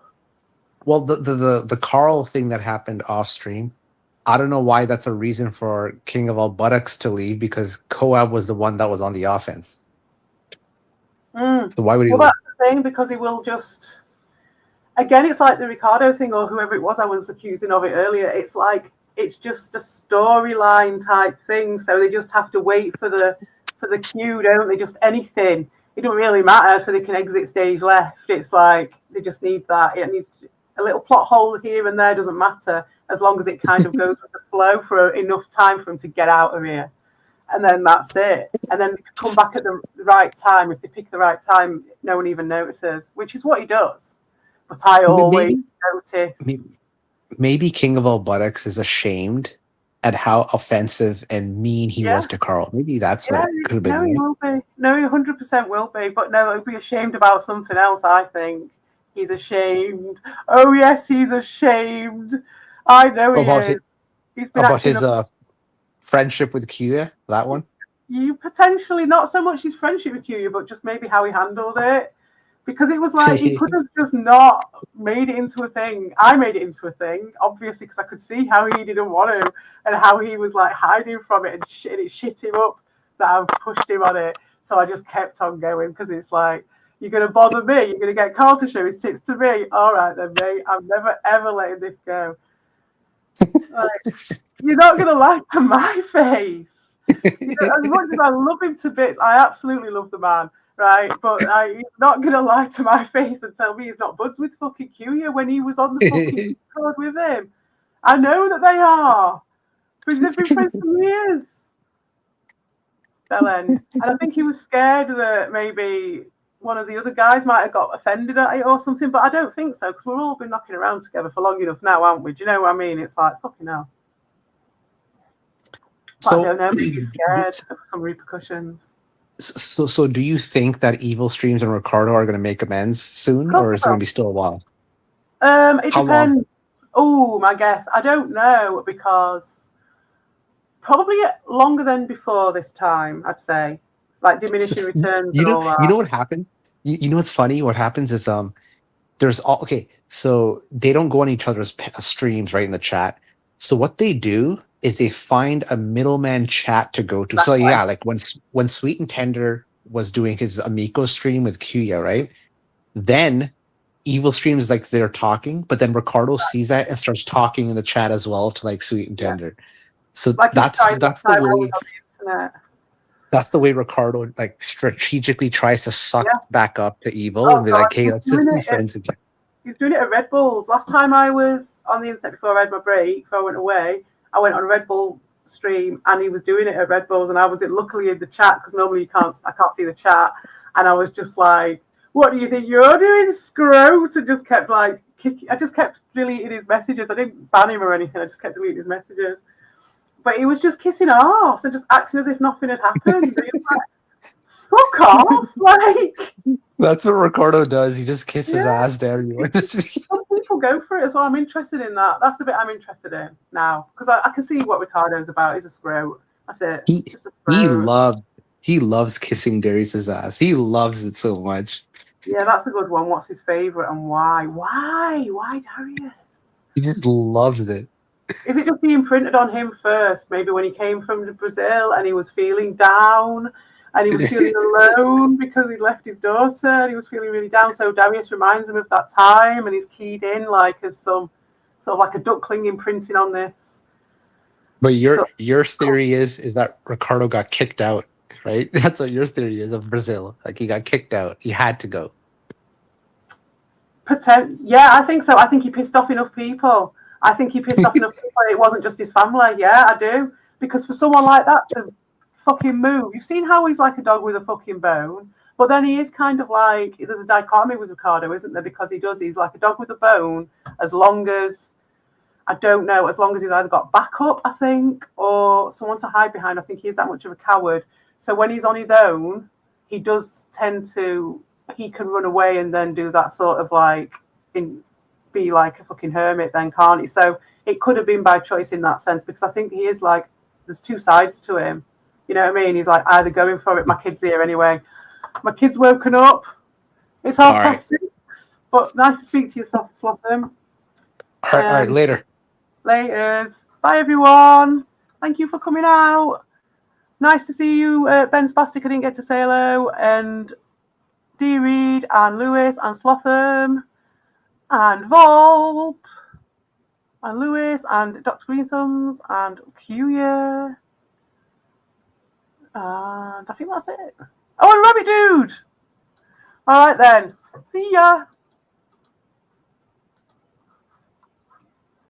Well, the Carl thing that happened off stream, I don't know why that's a reason for King of All Buttocks to leave, because Coab was the one that was on the offense. So why would he?
Well, that's the thing, because he will just. Again, it's like the Ricardo thing, or whoever it was I was accusing of it earlier. It's like it's just a storyline type thing, so they just have to wait for the cue, don't they? Just anything. It don't really matter, so they can exit stage left. It's like they just need that. It needs a little plot hole here and there. Doesn't matter, as long as it kind of goes with the flow for enough time for them to get out of here, and then that's it. And then come back at the right time. If they pick the right time, no one even notices, which is what he does. But I always notice.
Maybe King of All Buttocks is ashamed at how offensive and mean he was to Carl. Maybe that's what it could have been.
No, he will be. No, he 100% will be. But no, he'll be ashamed about something else, I think. He's ashamed. Oh, yes, he's ashamed. I know he is. He's been
about his friendship with Kia, that one?
You potentially, not so much his friendship with Kia, but just maybe how he handled it. Because it was like he could have just not made it into a thing. I made it into a thing, obviously, because I could see how he didn't want to, and how he was like hiding from it, and it shit him up that I pushed him on it. So I just kept on going, because it's like, you're going to bother me? You're going to get Carl to show his tits to me? All right then, mate. I'm never, ever letting this go. Like, you're not going to lie to my face. As much as I love him to bits, I absolutely love the man. Right, but he's not going to lie to my face and tell me he's not buds with fucking Kuya when he was on the fucking Discord with him. I know that they are. They've been friends for years. Belen. And I think he was scared that maybe one of the other guys might have got offended at it or something, but I don't think so, because we've all been knocking around together for long enough now, haven't we? Do you know what I mean? It's like, fucking hell. But I don't know, maybe he's scared of some repercussions.
So do you think that Evil Streams and Ricardo are going to make amends soon, or is it going to be still a while?
It depends. Oh, my guess. I don't know, because probably longer than before this time, I'd say. Like diminishing returns and all that.
You know what happens? You know what's funny? What happens is there's all so they don't go on each other's streams right in the chat. So what they do is they find a middleman chat to go to. That's so right. Like when Sweet and Tender was doing his Amico stream with Kuya, right? Then evil streams like they're talking, but then Ricardo sees that and starts talking in the chat as well to like Sweet and Tender. So
Like he
that's
tried that
the
time I
way
was on the internet.
that's the way Ricardo like strategically tries to suck
Yeah.
back up to evil
Oh,
and be
God,
like, hey,
he's
let's just
doing
be
it.
friends again.
He's doing it at Red Bulls. Last time I was on the internet before I had my break, before I went away, I went on a Red Bull stream and he was doing it at Red Bulls, and I was luckily in the chat because normally I can't see the chat, and I was just like, "What do you think you're doing, Scroat?" And just kept like I just kept deleting his messages. I didn't ban him or anything. I just kept deleting his messages. But he was just kissing arse and just acting as if nothing had happened. He was like, fuck off! Like,
That's what Ricardo does. He just kisses
Yeah.
ass to everyone.
some people go for it as well. I'm interested in that. That's the bit I'm interested in now because I can see what Ricardo's about. He's a scroat. That's it. Just a
He loves kissing Darius's ass. He loves it so much.
Yeah, that's a good one. What's his favorite and why? Why Darius?
He just loves it.
Is it just the imprinted on him first? Maybe when he came from Brazil and he was feeling down and he was feeling alone because he left his daughter and he was feeling really down. So Darius reminds him of that time and he's keyed in like as some sort of like a duckling imprinting on this.
But your theory is that Ricardo got kicked out, right? That's what your theory is of Brazil. Like he got kicked out. He had to go.
Yeah, I think so. I think he pissed off enough people. I think he pissed off enough people. It wasn't just his family. Yeah, I do. Because for someone like that to fucking move, you've seen how he's like a dog with a fucking bone, but then he is kind of like, there's a dichotomy with Ricardo, isn't there? Because he's like a dog with a bone as long as, I don't know, as long as he's either got backup, I think, or someone to hide behind. I think he's that much of a coward. So when he's on his own, he does tend to, he can run away and then do that sort of like, be like a fucking hermit then, can't he? So it could have been by choice in that sense, because I think he is like, there's two sides to him. You know what I mean? He's like either going for it. My kid's here anyway. My kid's woken up. It's 6:30, but nice to speak to you, Slotham.
All right, later.
Laters. Bye, everyone. Thank you for coming out. Nice to see you, Ben Spastic. I didn't get to say hello. And D. Reed and Lewis and Slotham and Volp and Lewis and Dr. Greenthumbs and Cuya. And I think that's it. Oh, and Rabbit Dude. All right then. See ya.